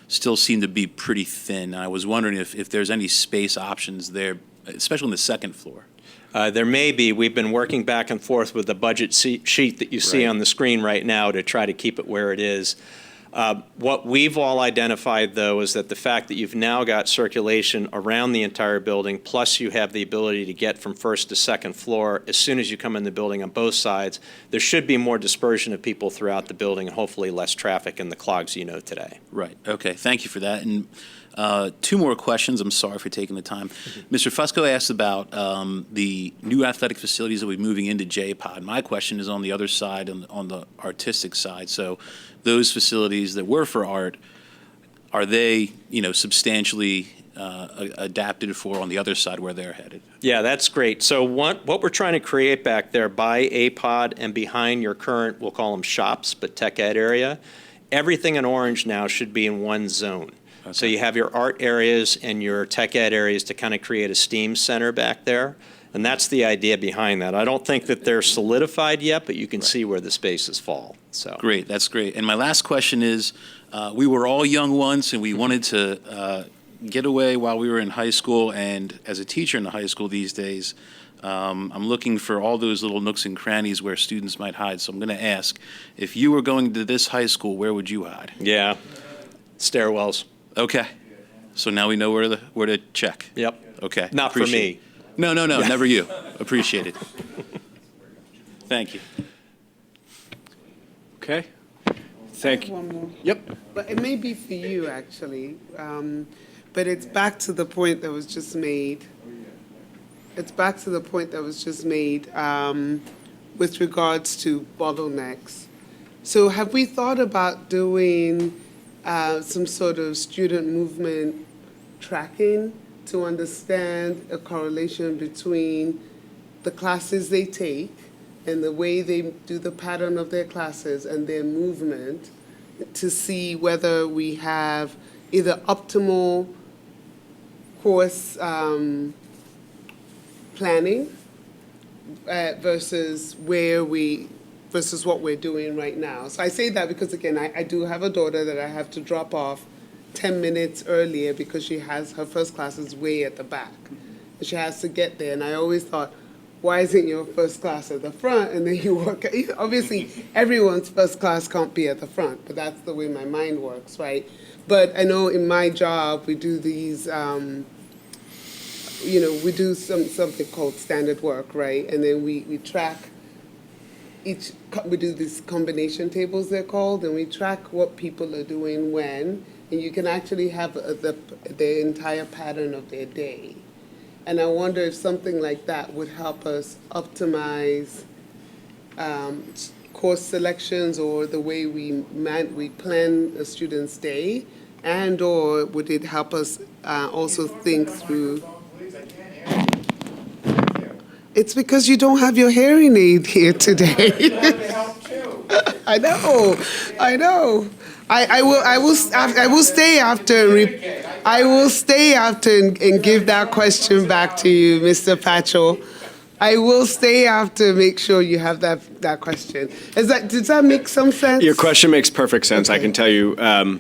still seem to be pretty thin. I was wondering if there's any space options there, especially on the second floor. There may be. We've been working back and forth with the budget sheet that you see Right. on the screen right now to try to keep it where it is. What we've all identified, though, is that the fact that you've now got circulation around the entire building, plus you have the ability to get from first to second floor as soon as you come in the building on both sides, there should be more dispersion of people throughout the building and hopefully less traffic in the clogs you know today. Right, okay, thank you for that. And two more questions, I'm sorry for taking the time. Mr. Fusco asked about the new athletic facilities that we're moving into J-Pod. My question is on the other side, on the artistic side. So those facilities that were for art, are they, substantially adapted for on the other side where they're headed? Yeah, that's great. So what we're trying to create back there by A-Pod and behind your current, we'll call them shops, but tech ed area, everything in orange now should be in one zone. Okay. So you have your art areas and your tech ed areas to kind of create a STEAM center back there. And that's the idea behind that. I don't think that they're solidified yet, but you can see where the spaces fall. So Great, that's great. And my last question is, we were all young once, and we wanted to get away while we were in high school. And as a teacher in the high school these days, I'm looking for all those little nooks and crannies where students might hide. So I'm going to ask, if you were going to this high school, where would you hide? yeah, stairwells. Okay. So now we know where to check. Yep. Okay. Not for Appreciate me. it. No, never you. Appreciate it. Thank you. Okay. Thank you. One more. Yep. But it may be for you, actually. But it's back to the point that was just made. It's back to the point that was just made with regards to bottlenecks. So have we thought about doing some sort of student movement tracking to understand a correlation between the classes they take and the way they do the pattern of their classes and their movement, to see whether we have either optimal course planning versus what we're doing right now. So I say that because, again, I do have a daughter that I have to drop off 10 minutes earlier because her first class is way at the back. And she has to get there. And I always thought, why isn't your first class at the front? And then you work, obviously everyone's first class can't be at the front, but that's the way my mind works, right? But I know in my job, we do these, we do something called standard work, right? And then we track we do these combination tables, they're called, and we track what people are doing when, and you can actually have the entire pattern of their day. And I wonder if something like that would help us optimize course selections or the way we plan a student's day, and or would it help us also think through. It's because you don't have your hearing aid here today. I know. I will stay after. I will stay after and give that question back to you, Mr. Patchell. I will stay after, make sure you have that question. Does that make some sense? Your question makes perfect sense. Okay. I can tell you, I'm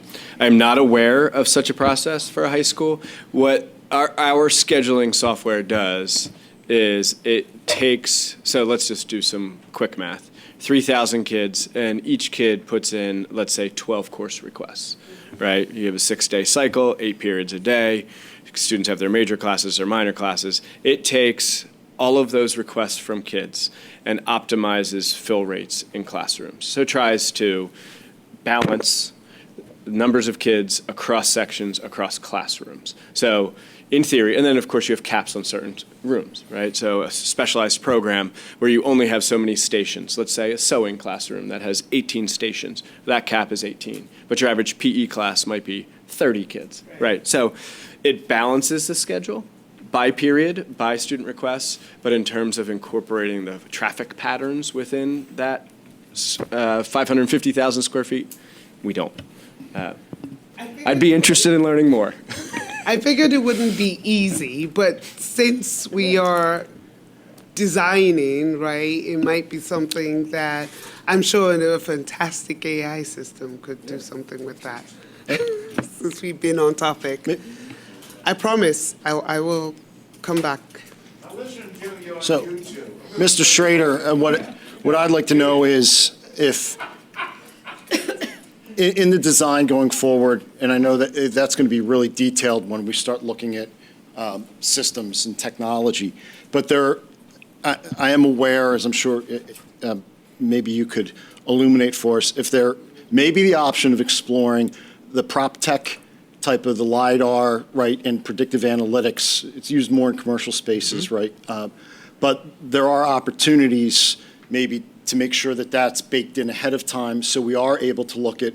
not aware of such a process for a high school. What our scheduling software does is it takes, so let's just do some quick math, 3,000 kids, and each kid puts in, let's say, 12 course requests, right? You have a 6-day cycle, 8 periods a day. Students have their major classes, their minor classes. It takes all of those requests from kids and optimizes fill rates in classrooms. So it tries to balance numbers of kids across sections, across classrooms. So in theory, and then of course you have caps on certain rooms, right? So a specialized program where you only have so many stations, let's say a sewing classroom that has 18 stations, that cap is 18. But your average PE class might be 30 kids, right? So it balances the schedule by period, by student requests, but in terms of incorporating the traffic patterns within that 550,000 square feet, we don't. I'd be interested in learning more. I figured it wouldn't be easy, but since we are designing, right, it might be something that I'm sure a fantastic AI system could do something with that. Since we've been on topic. I promise I will come back. So, Mr. Schrader, what I'd like to know is if in the design going forward, and I know that that's going to be really detailed when we start looking at systems and technology, but I am aware, as I'm sure maybe you could illuminate for us, if there may be the option of exploring the prop tech type of the LiDAR, right, and predictive analytics. It's used more in commercial spaces, right? But there are opportunities maybe to make sure that that's baked in ahead of time so we are able to look at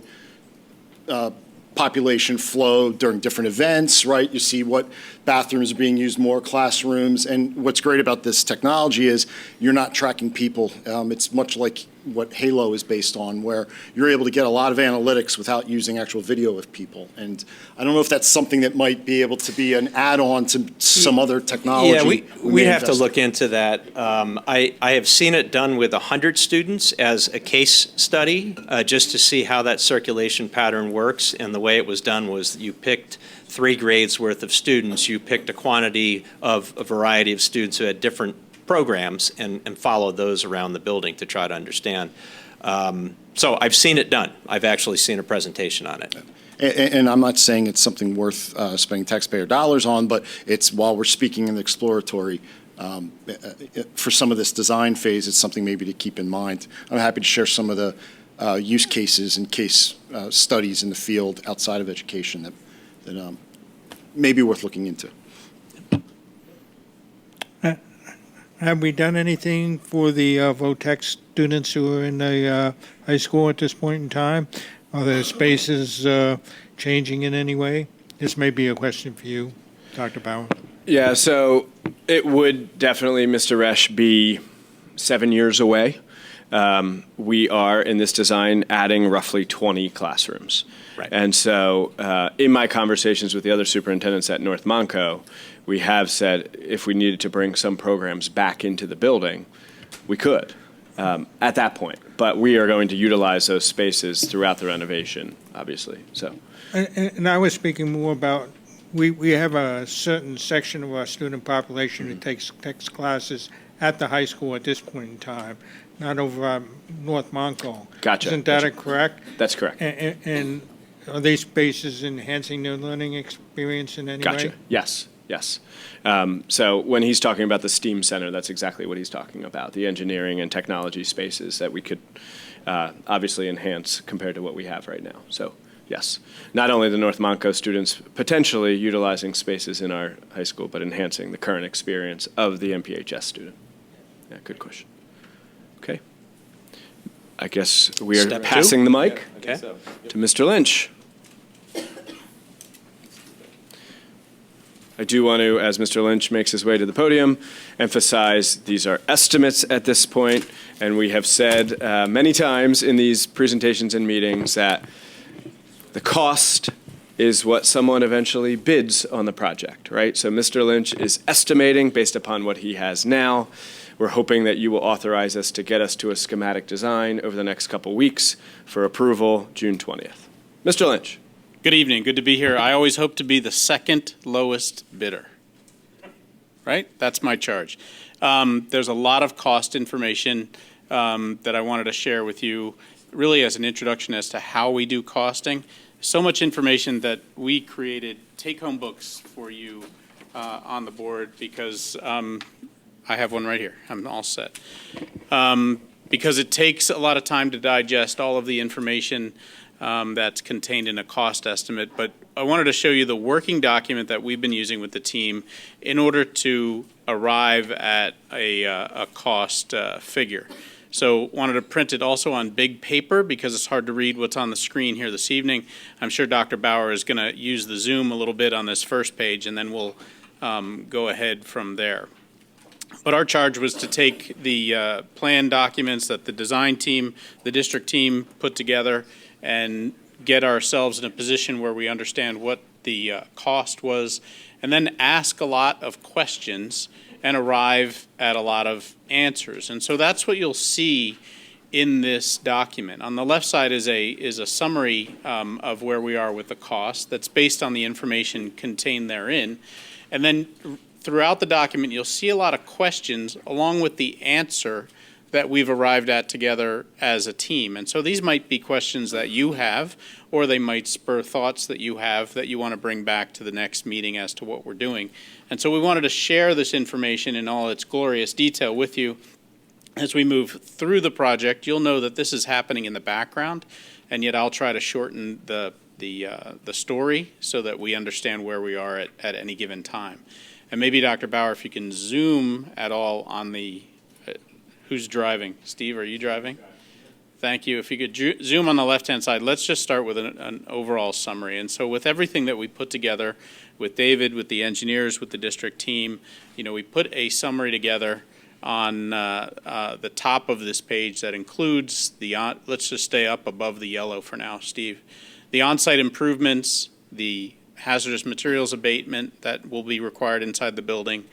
population flow during different events, right? You see what bathrooms are being used more, classrooms, and what's great about this technology is you're not tracking people. It's much like what Halo is based on, where you're able to get a lot of analytics without using actual video of people. And I don't know if that's something that might be able to be an add-on to some other technology. Yeah, we have to look into that. I have seen it done with 100 students as a case study, just to see how that circulation pattern works. And the way it was done was you picked 3 grades worth of students. You picked a quantity of a variety of students who had different programs and followed those around the building to try to understand. So I've seen it done. I've actually seen a presentation on it. And I'm not saying it's something worth spending taxpayer dollars on, but it's, while we're speaking in the exploratory, for some of this design phase, it's something maybe to keep in mind. I'm happy to share some of the use cases and case studies in the field outside of education that may be worth looking into. Have we done anything for the VOTEC students who are in the high school at this point in time? Are their spaces changing in any way? This may be a question for you, Dr. Bauer. Yeah, so it would definitely, Mr. Resch, be 7 years away. We are, in this design, adding roughly 20 classrooms. Right. And so in my conversations with the other superintendents at North Monco, we have said if we needed to bring some programs back into the building, we could at that point. But we are going to utilize those spaces throughout the renovation, obviously. So, And I was speaking more about, we have a certain section of our student population who takes classes at the high school at this point in time, not over North Monco. Gotcha. Isn't that Gotcha. correct? That's correct. And are these spaces enhancing their learning experience in any way? Gotcha. Yes. Yes. So when he's talking about the STEAM Center, that's exactly what he's talking about, the engineering and technology spaces that we could obviously enhance compared to what we have right now. So, yes, not only the North Monco students potentially utilizing spaces in our high school, but enhancing the current experience of the NPHS student. Yeah, good question. Okay. I guess we are Step passing two? the mic Okay. to Mr. Lynch. I do want to, as Mr. Lynch makes his way to the podium, emphasize these are estimates at this point, and we have said many times in these presentations and meetings that the cost is what someone eventually bids on the project, right? So Mr. Lynch is estimating based upon what he has now. We're hoping that you will authorize us to get us to a schematic design over the next couple weeks for approval June 20th. Mr. Lynch. Good evening. Good to be here. I always hope to be the second lowest bidder. Right? That's my charge. There's a lot of cost information that I wanted to share with you, really as an introduction as to how we do costing. So much information that we created take-home books for you on the board because I have one right here. I'm all set. Because it takes a lot of time to digest all of the information that's contained in a cost estimate, but I wanted to show you the working document that we've been using with the team in order to arrive at a cost figure. So wanted to print it also on big paper because it's hard to read what's on the screen here this evening. I'm sure Dr. Bauer is going to use the Zoom a little bit on this first page, and then we'll go ahead from there. But our charge was to take the plan documents that the design team, the district team put together, and get ourselves in a position where we understand what the cost was, and then ask a lot of questions and arrive at a lot of answers. And so that's what you'll see in this document. On the left side is a summary of where we are with the cost that's based on the information contained therein. And then throughout the document, you'll see a lot of questions along with the answer that we've arrived at together as a team. And so these might be questions that you have, or they might spur thoughts that you have that you want to bring back to the next meeting as to what we're doing. And so we wanted to share this information in all its glorious detail with you. As we move through the project, you'll know that this is happening in the background, and yet I'll try to shorten the story so that we understand where we are at any given time. And maybe, Dr. Bauer, if you can zoom at all on the who's driving? Steve, are you driving? Thank you. If you could zoom on the left-hand side, let's just start with an overall summary. And so with everything that we put together with David, with the engineers, with the district team, we put a summary together on the top of this page that includes let's just stay up above the yellow for now, Steve. The on-site improvements, the hazardous materials abatement that will be required inside the building,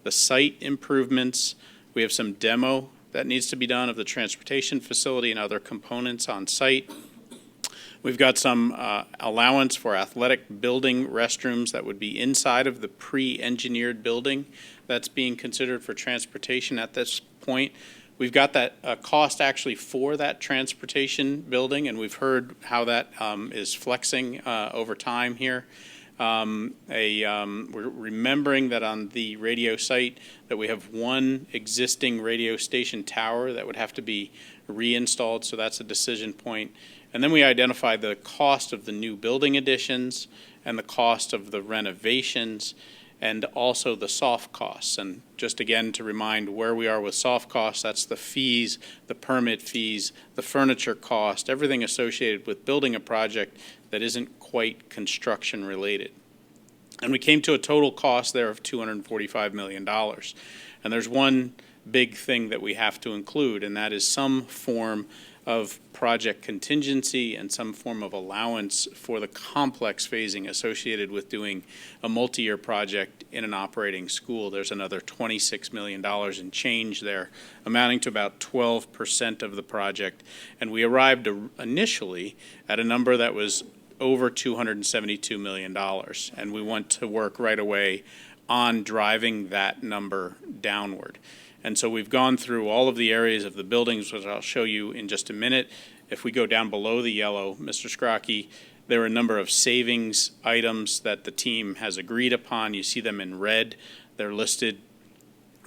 the site improvements. We have some demo that needs to be done of the transportation facility and other components on site. We've got some allowance for athletic building restrooms that would be inside of the pre-engineered building that's being considered for transportation at this point. We've got that cost actually for that transportation building, and we've heard how that is flexing over time here. We're remembering that on the radio site that we have one existing radio station tower that would have to be reinstalled, so that's a decision point. And then we identified the cost of the new building additions and the cost of the renovations and also the soft costs. And just again to remind where we are with soft costs, that's the fees, the permit fees, the furniture cost, everything associated with building a project that isn't quite construction related. And we came to a total cost there of $245 million. And there's one big thing that we have to include, and that is some form of project contingency and some form of allowance for the complex phasing associated with doing a multi-year project in an operating school. There's another $26 million in change there, amounting to about 12% of the project. And we arrived initially at a number that was over $272 million. And we want to work right away on driving that number downward. And so we've gone through all of the areas of the buildings, which I'll show you in just a minute. If we go down below the yellow, Mr. Scrocky, there are a number of savings items that the team has agreed upon. You see them in red. They're listed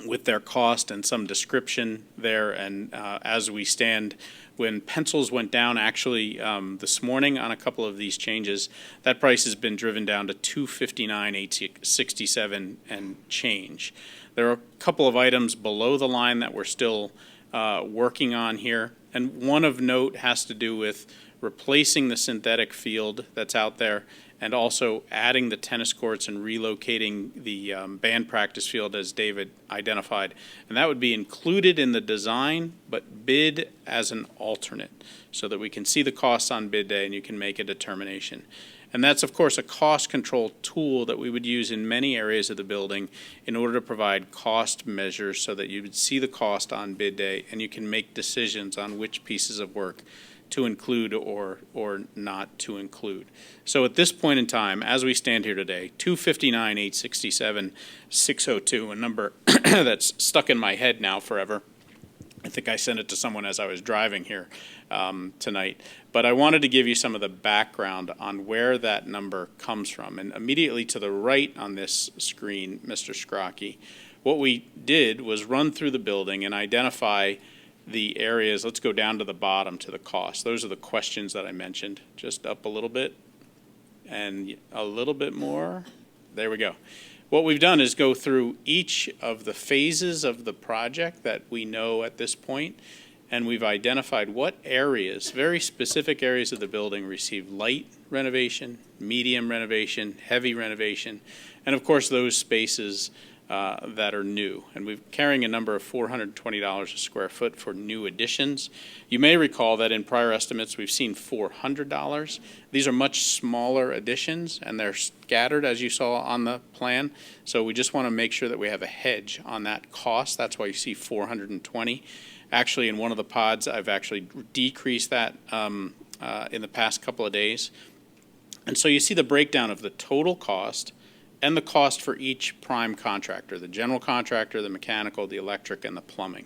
with their cost and some description there. And as we stand, when pencils went down actually this morning on a couple of these changes, that price has been driven down to $259,867 and change. There are a couple of items below the line that we're still working on here. And one of note has to do with replacing the synthetic field that's out there and also adding the tennis courts and relocating the band practice field as David identified. And that would be included in the design, but bid as an alternate so that we can see the costs on bid day and you can make a determination. And that's, of course, a cost control tool that we would use in many areas of the building in order to provide cost measures so that you would see the cost on bid day and you can make decisions on which pieces of work to include or not to include. So at this point in time, as we stand here today, $259,867, $602, a number that's stuck in my head now forever. I think I sent it to someone as I was driving here tonight. But I wanted to give you some of the background on where that number comes from. And immediately to the right on this screen, Mr. Scrocky, what we did was run through the building and identify the areas. Let's go down to the bottom to the cost. Those are the questions that I mentioned. Just up a little bit and a little bit more. There we go. What we've done is go through each of the phases of the project that we know at this point, and we've identified what areas, very specific areas of the building, receive light renovation, medium renovation, heavy renovation, and of course those spaces that are new. And we're carrying a number of $420 a square foot for new additions. You may recall that in prior estimates we've seen $400. These are much smaller additions and they're scattered as you saw on the plan. So we just want to make sure that we have a hedge on that cost. That's why you see $420. Actually, in one of the pods, I've actually decreased that in the past couple of days. And so you see the breakdown of the total cost and the cost for each prime contractor, the general contractor, the mechanical, the electric, and the plumbing.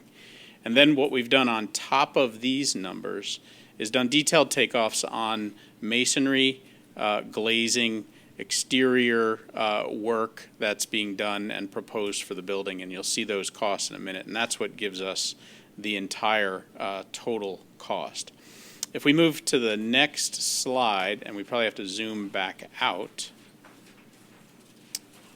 And then what we've done on top of these numbers is done detailed takeoffs on masonry, glazing, exterior work that's being done and proposed for the building, and you'll see those costs in a minute, and that's what gives us the entire total cost. If we move to the next slide, and we probably have to zoom back out,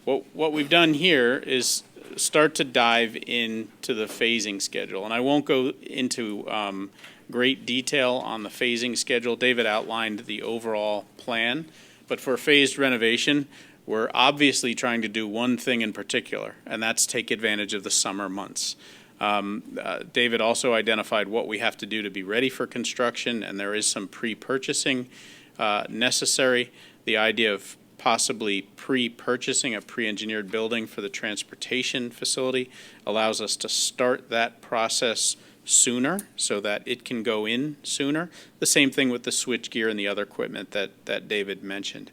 what we've done here is start to dive into the phasing schedule, and I won't go into great detail on the phasing schedule. David outlined the overall plan, but for phased renovation, we're obviously trying to do one thing in particular, and that's take advantage of the summer months. David also identified what we have to do to be ready for construction, and there is some pre-purchasing necessary. The idea of possibly pre-purchasing a pre-engineered building for the transportation facility allows us to start that process sooner so that it can go in sooner. The same thing with the switchgear and the other equipment that David mentioned.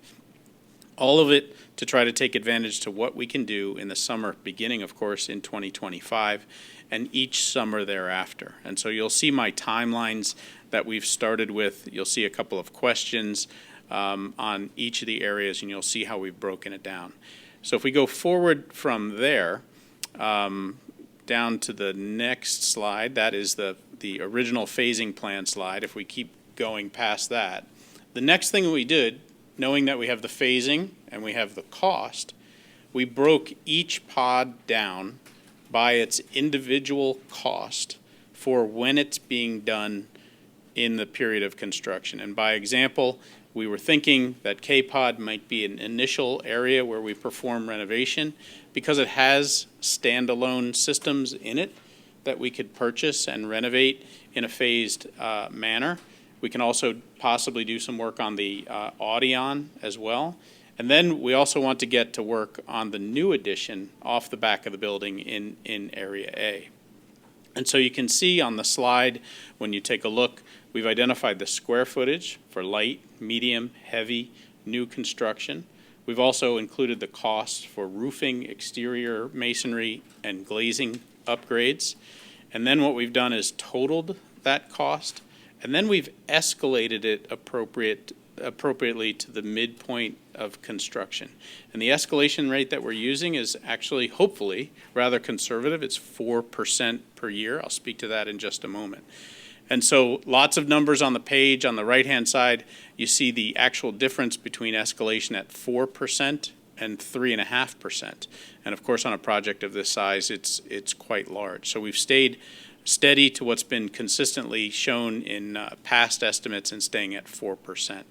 All of it to try to take advantage to what we can do in the summer, beginning, of course, in 2025, and each summer thereafter. And so you'll see my timelines that we've started with. You'll see a couple of questions on each of the areas, and you'll see how we've broken it down. So if we go forward from there, down to the next slide, that is the original phasing plan slide. If we keep going past that, the next thing we did, knowing that we have the phasing and we have the cost, we broke each pod down by its individual cost for when it's being done in the period of construction. And by example, we were thinking that K-Pod might be an initial area where we perform renovation because it has standalone systems in it that we could purchase and renovate in a phased manner. We can also possibly do some work on the Audion as well. And then we also want to get to work on the new addition off the back of the building in Area A. And so you can see on the slide, when you take a look, we've identified the square footage for light, medium, heavy, new construction. We've also included the costs for roofing, exterior masonry, and glazing upgrades. And then what we've done is totaled that cost, and then we've escalated it appropriately to the midpoint of construction. And the escalation rate that we're using is actually, hopefully, rather conservative. It's 4% per year. I'll speak to that in just a moment. And so lots of numbers on the page. On the right-hand side, you see the actual difference between escalation at 4% and 3.5%. And of course, on a project of this size, it's quite large. So we've stayed steady to what's been consistently shown in past estimates and staying at 4%.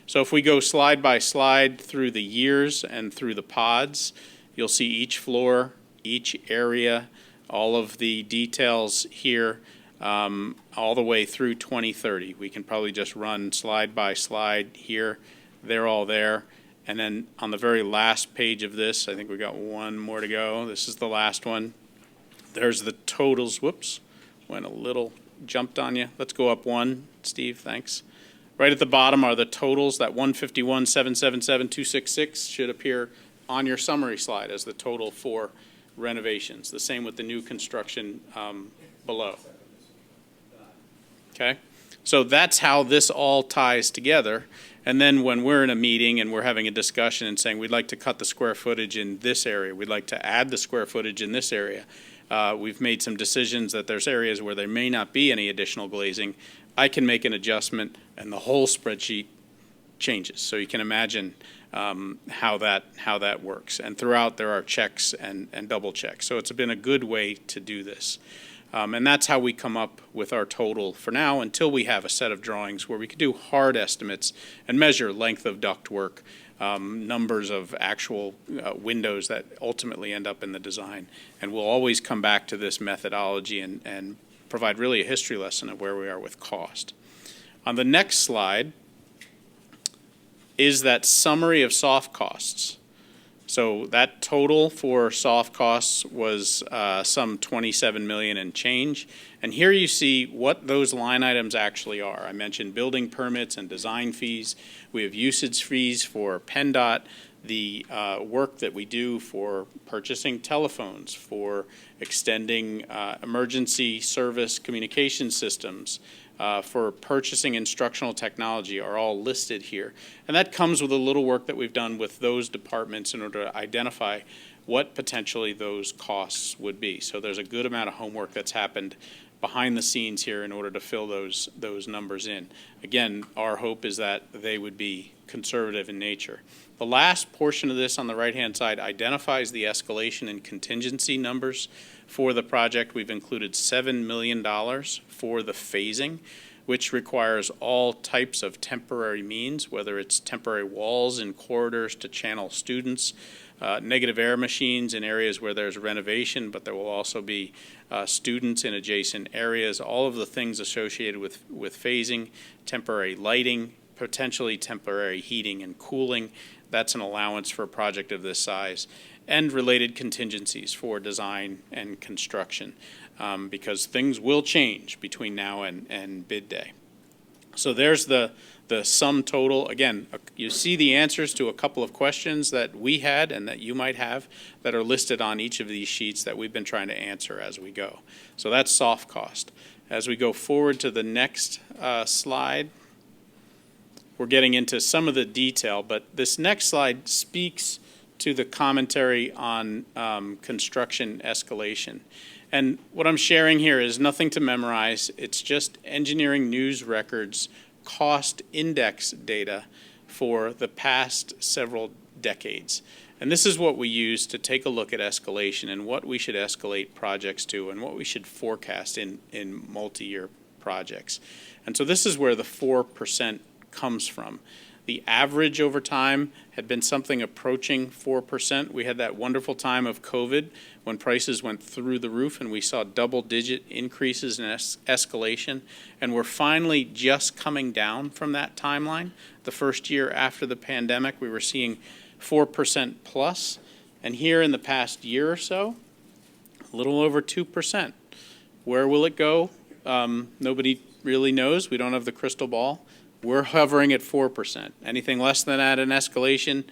So if we go slide by slide through the years and through the pods, you'll see each floor, each area, all of the details here, all the way through 2030. We can probably just run slide by slide here. They're all there. And then on the very last page of this, I think we got one more to go. This is the last one. There's the totals. Whoops. Went a little, jumped on you. Let's go up one, Steve, thanks. Right at the bottom are the totals. That 151,777,266 should appear on your summary slide as the total for renovations. The same with the new construction below. Okay? So that's how this all ties together. And then when we're in a meeting and we're having a discussion and saying we'd like to cut the square footage in this area, we'd like to add the square footage in this area, we've made some decisions that there's areas where there may not be any additional glazing. I can make an adjustment and the whole spreadsheet changes. So you can imagine how that works. And throughout there are checks and double checks. So it's been a good way to do this. And that's how we come up with our total for now until we have a set of drawings where we can do hard estimates and measure length of ductwork, numbers of actual windows that ultimately end up in the design. And we'll always come back to this methodology and provide really a history lesson of where we are with cost. On the next slide is that summary of soft costs. So that total for soft costs was some 27 million and change. And here you see what those line items actually are. I mentioned building permits and design fees. We have usage fees for PennDOT. the work that we do for purchasing telephones, for extending emergency service communication systems, for purchasing instructional technology are all listed here. And that comes with a little work that we've done with those departments in order to identify what potentially those costs would be. So there's a good amount of homework that's happened behind the scenes here in order to fill those numbers in. Again, our hope is that they would be conservative in nature. The last portion of this on the right-hand side identifies the escalation and contingency numbers for the project. We've included $7 million for the phasing, which requires all types of temporary means, whether it's temporary walls and corridors to channel students, negative air machines in areas where there's renovation, but there will also be students in adjacent areas, all of the things associated with phasing, temporary lighting, potentially temporary heating and cooling. That's an allowance for a project of this size, and related contingencies for design and construction, because things will change between now and bid day. So there's the sum total. Again, you see the answers to a couple of questions that we had and that you might have that are listed on each of these sheets that we've been trying to answer as we go. So that's soft cost. As we go forward to the next slide, we're getting into some of the detail, but this next slide speaks to the commentary on construction escalation. And what I'm sharing here is nothing to memorize. It's just engineering news records cost index data for the past several decades. And this is what we use to take a look at escalation and what we should escalate projects to and what we should forecast in multi-year projects. And so this is where the 4% comes from. The average over time had been something approaching 4%. We had that wonderful time of COVID when prices went through the roof and we saw double-digit increases in escalation. And we're finally just coming down from that timeline. The first year after the pandemic, we were seeing 4% plus. And here in the past year or so, a little over 2%. Where will it go? Nobody really knows. We don't have the crystal ball. We're hovering at 4%. Anything less than that in escalation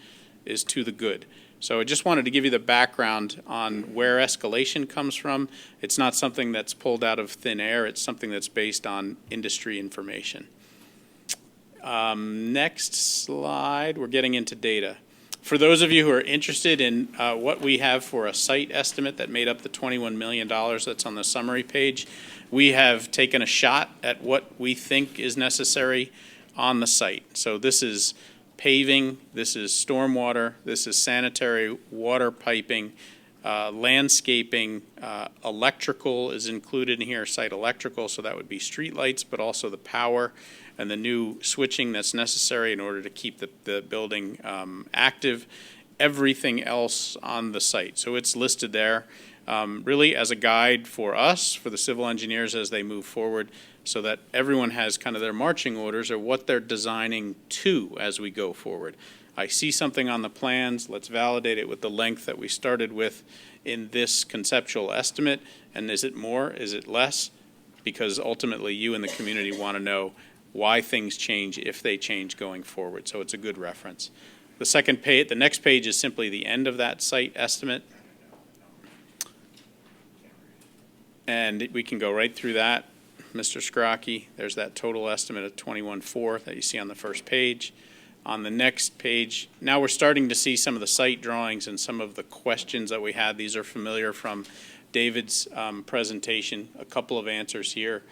is to the good. So I just wanted to give you the background on where escalation comes from. It's not something that's pulled out of thin air. It's something that's based on industry information. Next slide, we're getting into data. For those of you who are interested in what we have for a site estimate that made up the $21 million that's on the summary page, we have taken a shot at what we think is necessary on the site. So this is paving, this is stormwater, this is sanitary water piping, landscaping, electrical is included in here, site electrical, so that would be street lights, but also the power and the new switching that's necessary in order to keep the building active, everything else on the site. So it's listed there really as a guide for us, for the civil engineers as they move forward, so that everyone has kind of their marching orders or what they're designing to as we go forward. I see something on the plans, let's validate it with the length that we started with in this conceptual estimate, and is it more, is it less? Because ultimately you and the community want to know why things change if they change going forward, so it's a good reference. The second page, the next page is simply the end of that site estimate. And we can go right through that. Mr. Scrocky, there's that total estimate of 21.4 that you see on the first page. On the next page, now we're starting to see some of the site drawings and some of the questions that we had. These are familiar from David's presentation. A couple of answers here.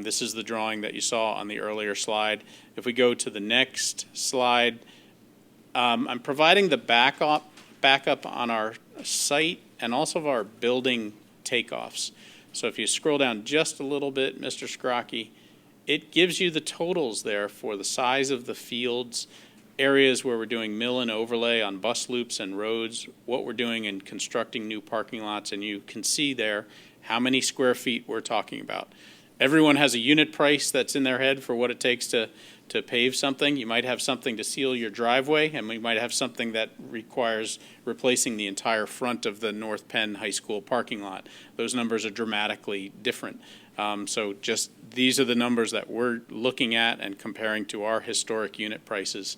This is the drawing that you saw on the earlier slide. If we go to the next slide, I'm providing the backup on our site and also of our building takeoffs. So if you scroll down just a little bit, Mr. Scrocky, it gives you the totals there for the size of the fields, areas where we're doing mill and overlay on bus loops and roads, what we're doing in constructing new parking lots, and you can see there how many square feet we're talking about. Everyone has a unit price that's in their head for what it takes to pave something. You might have something to seal your driveway, and we might have something that requires replacing the entire front of the North Penn High School parking lot. Those numbers are dramatically different. So just these are the numbers that we're looking at and comparing to our historic unit prices.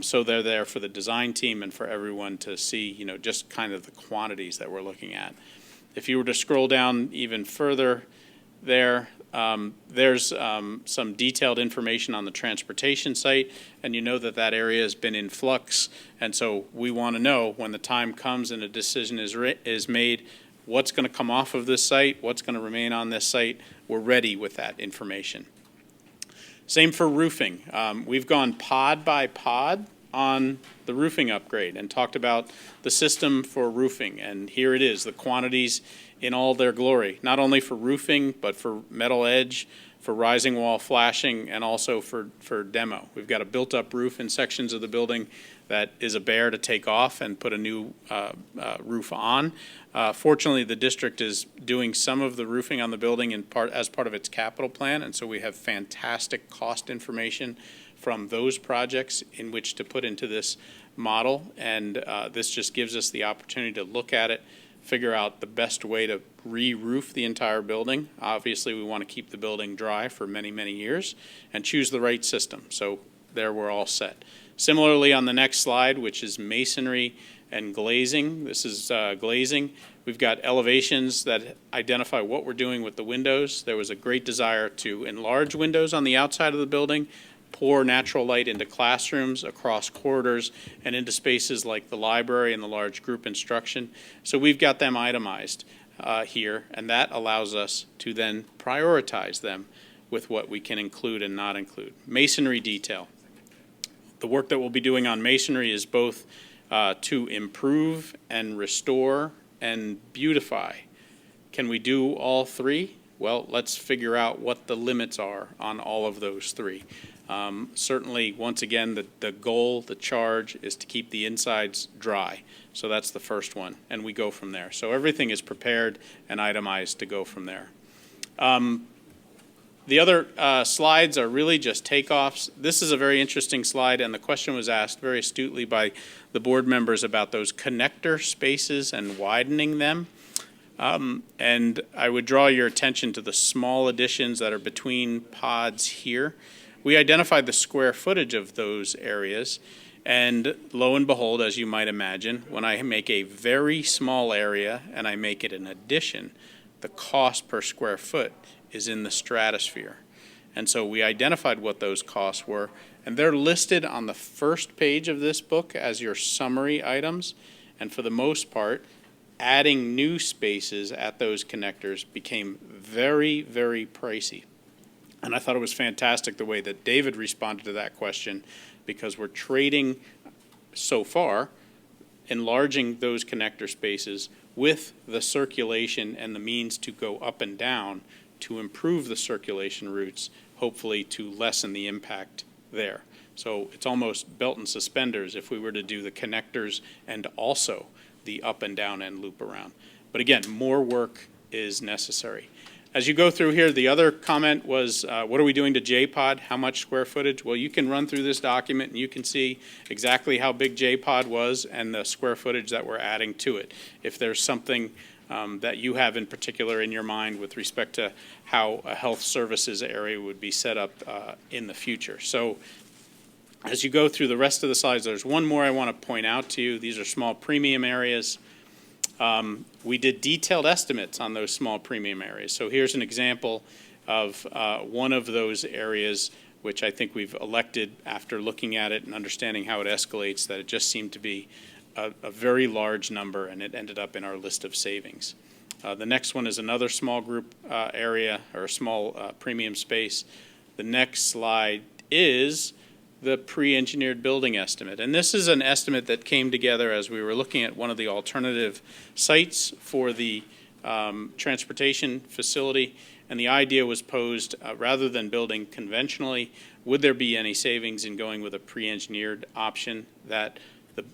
So they're there for the design team and for everyone to see, just kind of the quantities that we're looking at. If you were to scroll down even further there, there's some detailed information on the transportation site, and you know that that area has been in flux, and so we want to know when the time comes and a decision is made, what's going to come off of this site, what's going to remain on this site. We're ready with that information. Same for roofing. We've gone pod by pod on the roofing upgrade and talked about the system for roofing, and here it is, the quantities in all their glory, not only for roofing, but for metal edge, for rising wall flashing, and also for demo. We've got a built-up roof in sections of the building that is a bear to take off and put a new roof on. Fortunately, the district is doing some of the roofing on the building as part of its capital plan, and so we have fantastic cost information from those projects in which to put into this model, and this just gives us the opportunity to look at it, figure out the best way to re-roof the entire building. Obviously, we want to keep the building dry for many, many years and choose the right system. So there we're all set. Similarly, on the next slide, which is masonry and glazing, this is glazing. We've got elevations that identify what we're doing with the windows. There was a great desire to enlarge windows on the outside of the building, pour natural light into classrooms, across corridors, and into spaces like the library and the large group instruction. So we've got them itemized here, and that allows us to then prioritize them with what we can include and not include. Masonry detail. The work that we'll be doing on masonry is both to improve and restore and beautify. Can we do all three? Well, let's figure out what the limits are on all of those three. Certainly, once again, the goal, the charge, is to keep the insides dry. So that's the first one, and we go from there. So everything is prepared and itemized to go from there. The other slides are really just takeoffs. This is a very interesting slide, and the question was asked very astutely by the board members about those connector spaces and widening them. And I would draw your attention to the small additions that are between pods here. We identified the square footage of those areas, and lo and behold, as you might imagine, when I make a very small area and I make it an addition, the cost per square foot is in the stratosphere. And so we identified what those costs were, and they're listed on the first page of this book as your summary items, and for the most part, adding new spaces at those connectors became very, very pricey. And I thought it was fantastic the way that David responded to that question, because we're trading so far, enlarging those connector spaces with the circulation and the means to go up and down to improve the circulation routes, hopefully to lessen the impact there. So it's almost belt and suspenders if we were to do the connectors and also the up and down and loop around. But again, more work is necessary. As you go through here, the other comment was, what are we doing to J-Pod? How much square footage? Well, you can run through this document and you can see exactly how big J-Pod was and the square footage that we're adding to it. If there's something that you have in particular in your mind with respect to how a health services area would be set up in the future. So as you go through the rest of the slides, there's one more I want to point out to you. These are small premium areas. We did detailed estimates on those small premium areas. So here's an example of one of those areas which I think we've elected, after looking at it and understanding how it escalates, that it just seemed to be a very large number, and it ended up in our list of savings. The next one is another small group area, or a small premium space. The next slide is the pre-engineered building estimate. And this is an estimate that came together as we were looking at one of the alternative sites for the transportation facility. And the idea was posed, rather than building conventionally, would there be any savings in going with a pre-engineered option? That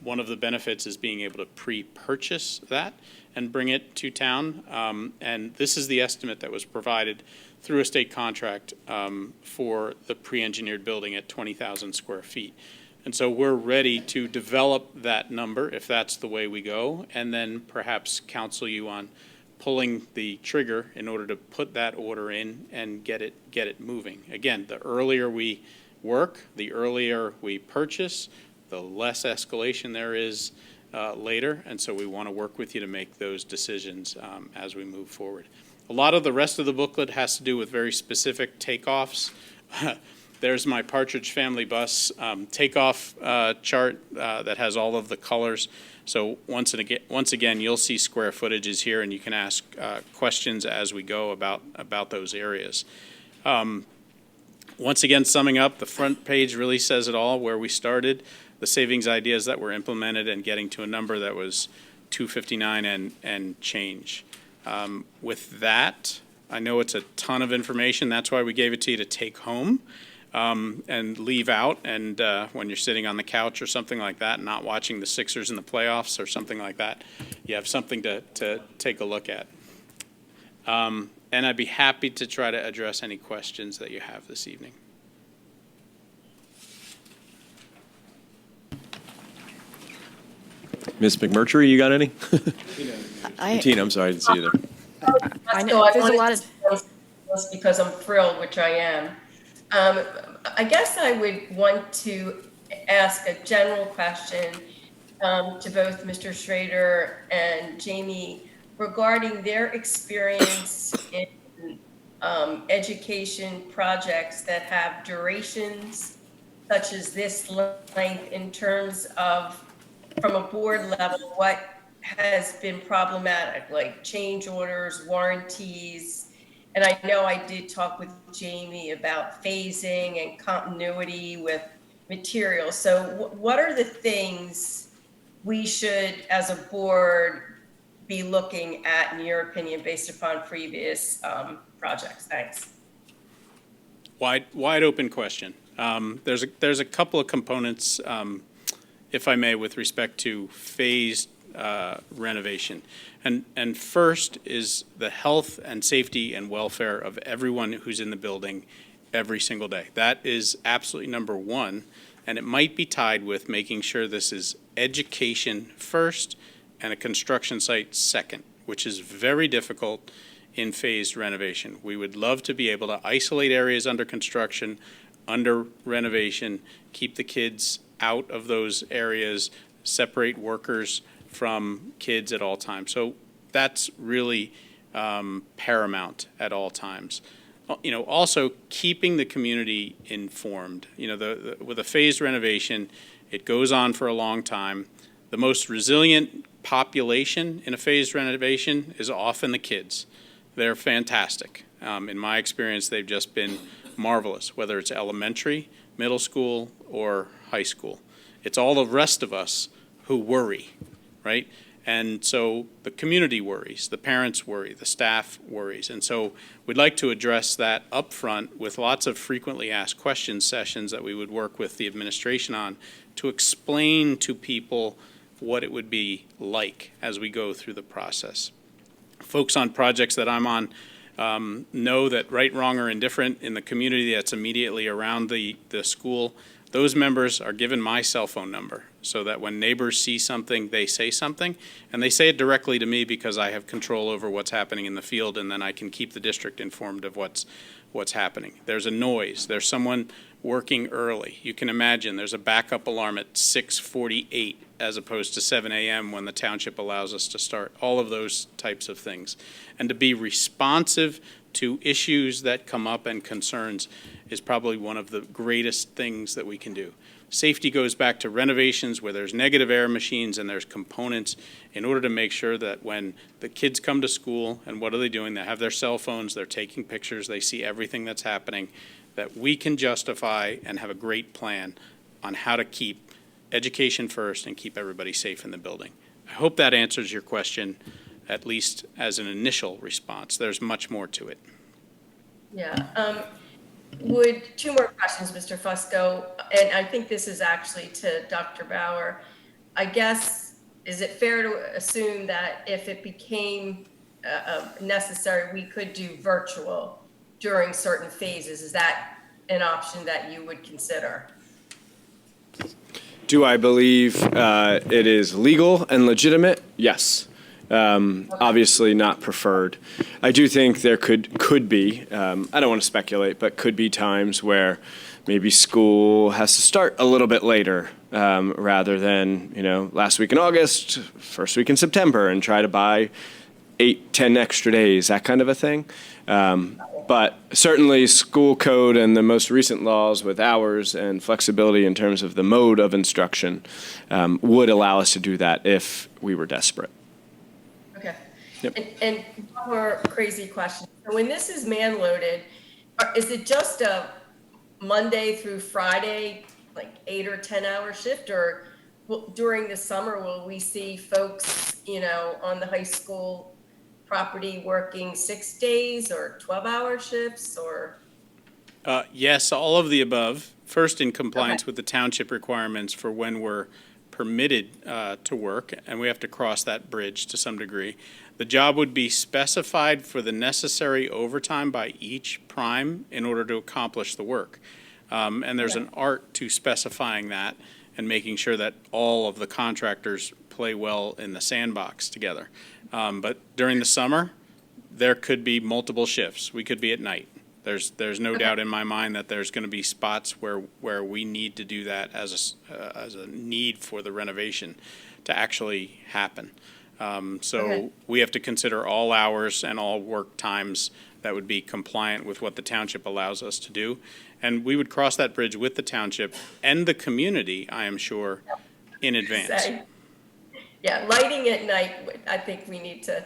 one of the benefits is being able to pre-purchase that and bring it to town. And this is the estimate that was provided through a state contract for the pre-engineered building at 20,000 square feet. And so we're ready to develop that number if that's the way we go, and then perhaps counsel you on pulling the trigger in order to put that order in and get it moving. Again, the earlier we work, the earlier we purchase, the less escalation there is later, and so we want to work with you to make those decisions as we move forward. A lot of the rest of the booklet has to do with very specific takeoffs. There's my Partridge Family Bus takeoff chart that has all of the colors. So once again, you'll see square footages here, and you can ask questions as we go about those areas. Once again, summing up, the front page really says it all, where we started, the savings ideas that were implemented, and getting to a number that was 259 and change. With that, I know it's a ton of information. That's why we gave it to you to take home and leave out. And when you're sitting on the couch or something like that, not watching the Sixers in the playoffs or something like that, you have something to take a look at. And I'd be happy to try to address any questions that you have this evening. Ms. McMurtry, you got any? I, Tina, I'm sorry, I didn't see you there. I So know, I there's a wanted lot to of, say this because I'm thrilled, which I am. I guess I would want to ask a general question to both Mr. Schrader and Jamie regarding their experience in education projects that have durations such as this length, in terms of, from a board level, what has been problematic, like change orders, warranties. And I know I did talk with Jamie about phasing and continuity with materials. So what are the things we should, as a board, be looking at, in your opinion, based upon previous projects? Thanks. Wide open question. There's a couple of components, if I may, with respect to phased renovation. And first is the health and safety and welfare of everyone who's in the building every single day. That is absolutely number one, and it might be tied with making sure this is education first and a construction site second, which is very difficult in phased renovation. We would love to be able to isolate areas under construction, under renovation, keep the kids out of those areas, separate workers from kids at all times. So that's really paramount at all times. Also keeping the community informed. With a phased renovation, it goes on for a long time. The most resilient population in a phased renovation is often the kids. They're fantastic. In my experience, they've just been marvelous, whether it's elementary, middle school, or high school. It's all the rest of us who worry, right? And so the community worries, the parents worry, the staff worries. And so we'd like to address that up front with lots of frequently asked questions sessions that we would work with the administration on to explain to people what it would be like as we go through the process. Folks on projects that I'm on know that right, wrong, or indifferent in the community that's immediately around the school, those members are given my cell phone number so that when neighbors see something, they say something, and they say it directly to me because I have control over what's happening in the field, and then I can keep the district informed of what's happening. There's a noise. There's someone working early. You can imagine there's a backup alarm at 6:48 as opposed to 7 a.m. when the township allows us to start. All of those types of things. And to be responsive to issues that come up and concerns is probably one of the greatest things that we can do. Safety goes back to renovations where there's negative air machines and there's components in order to make sure that when the kids come to school, and what are they doing? They have their cell phones, they're taking pictures, they see everything that's happening, that we can justify and have a great plan on how to keep education first and keep everybody safe in the building. I hope that answers your question, at least as an initial response. There's much more to it. Yeah. Two more questions, Mr. Fusco, and I think this is actually to Dr. Bauer. I guess, is it fair to assume that if it became necessary, we could do virtual during certain phases? Is that an option that you would consider? Do I believe it is legal and legitimate? Yes. Obviously not preferred. I do think there could be, I don't want to speculate, but could be times where maybe school has to start a little bit later rather than, last week in August, first week in September, and try to buy 8-10 extra days, that kind of a thing. But certainly school code and the most recent laws with hours and flexibility in terms of the mode of instruction would allow us to do that if we were desperate. Okay. Yep. And one more crazy question. So when this is man-loaded, is it just a Monday through Friday, like 8 or 10-hour shift, or during the summer will we see folks, on the high school property working 6 days or 12-hour shifts, or? Yes, all of the above. First, in compliance Okay. with the township requirements for when we're permitted to work, and we have to cross that bridge to some degree. The job would be specified for the necessary overtime by each prime in order to accomplish the work. And there's an art to specifying that and making sure that all of the contractors play well in the sandbox together. But during the summer, there could be multiple shifts. We could be at night. There's no doubt in my mind that there's going to be spots where we need to do that as a need for the renovation to actually happen. So we have to consider all hours and all work times that would be compliant with what the township allows us to do. And we would cross that bridge with the township and the community, I am sure, in advance. Yeah, lighting at night, I think we need to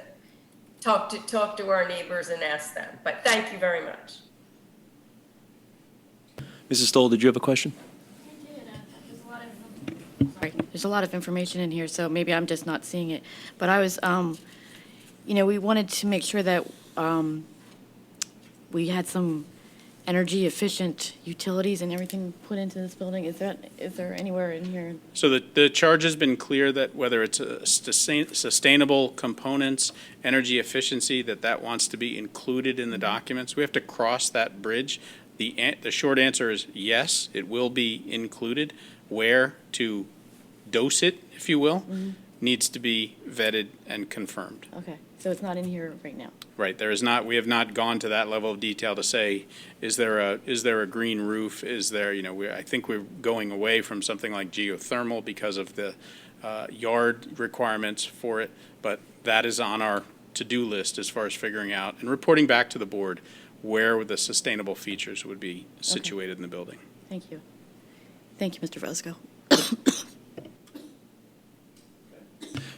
talk to our neighbors and ask them. But thank you very much. Mrs. Stoll, did you have a question? Sorry, there's a lot of information in here, so maybe I'm just not seeing it. But I was, we wanted to make sure that we had some energy-efficient utilities and everything put into this building. Is there anywhere in here? So the charge has been clear that whether it's sustainable components, energy efficiency, that wants to be included in the documents. We have to cross that bridge. The short answer is yes, it will be included. Where to dose it, if you will, needs to be vetted and confirmed. Okay, so it's not in here right now. Right, there is not. We have not gone to that level of detail to say, is there a green roof? Is there, I think we're going away from something like geothermal because of the yard requirements for it. But that is on our to-do list as far as figuring out and reporting back to the board where the sustainable features would be situated in the building. Thank you. Thank you, Mr. Vesco.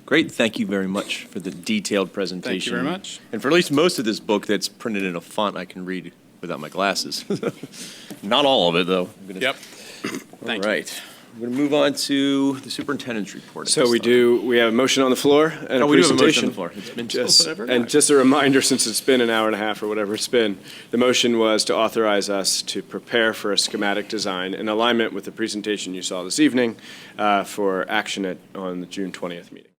Great, thank you very much for the detailed presentation. Thank you very much. And for at least most of this book that's printed in a font I can read without my glasses. Not all of it, though. Yep. All right. We're going to move on to the superintendent's report. at So this we time. we have a motion on the floor and a We do have a presentation. motion on the floor. It's been Just, whatever. and just a reminder, since it's been an hour and a half or whatever it's been, the motion was to authorize us to prepare for a schematic design in alignment with the presentation you saw this evening for action on the June 20th meeting.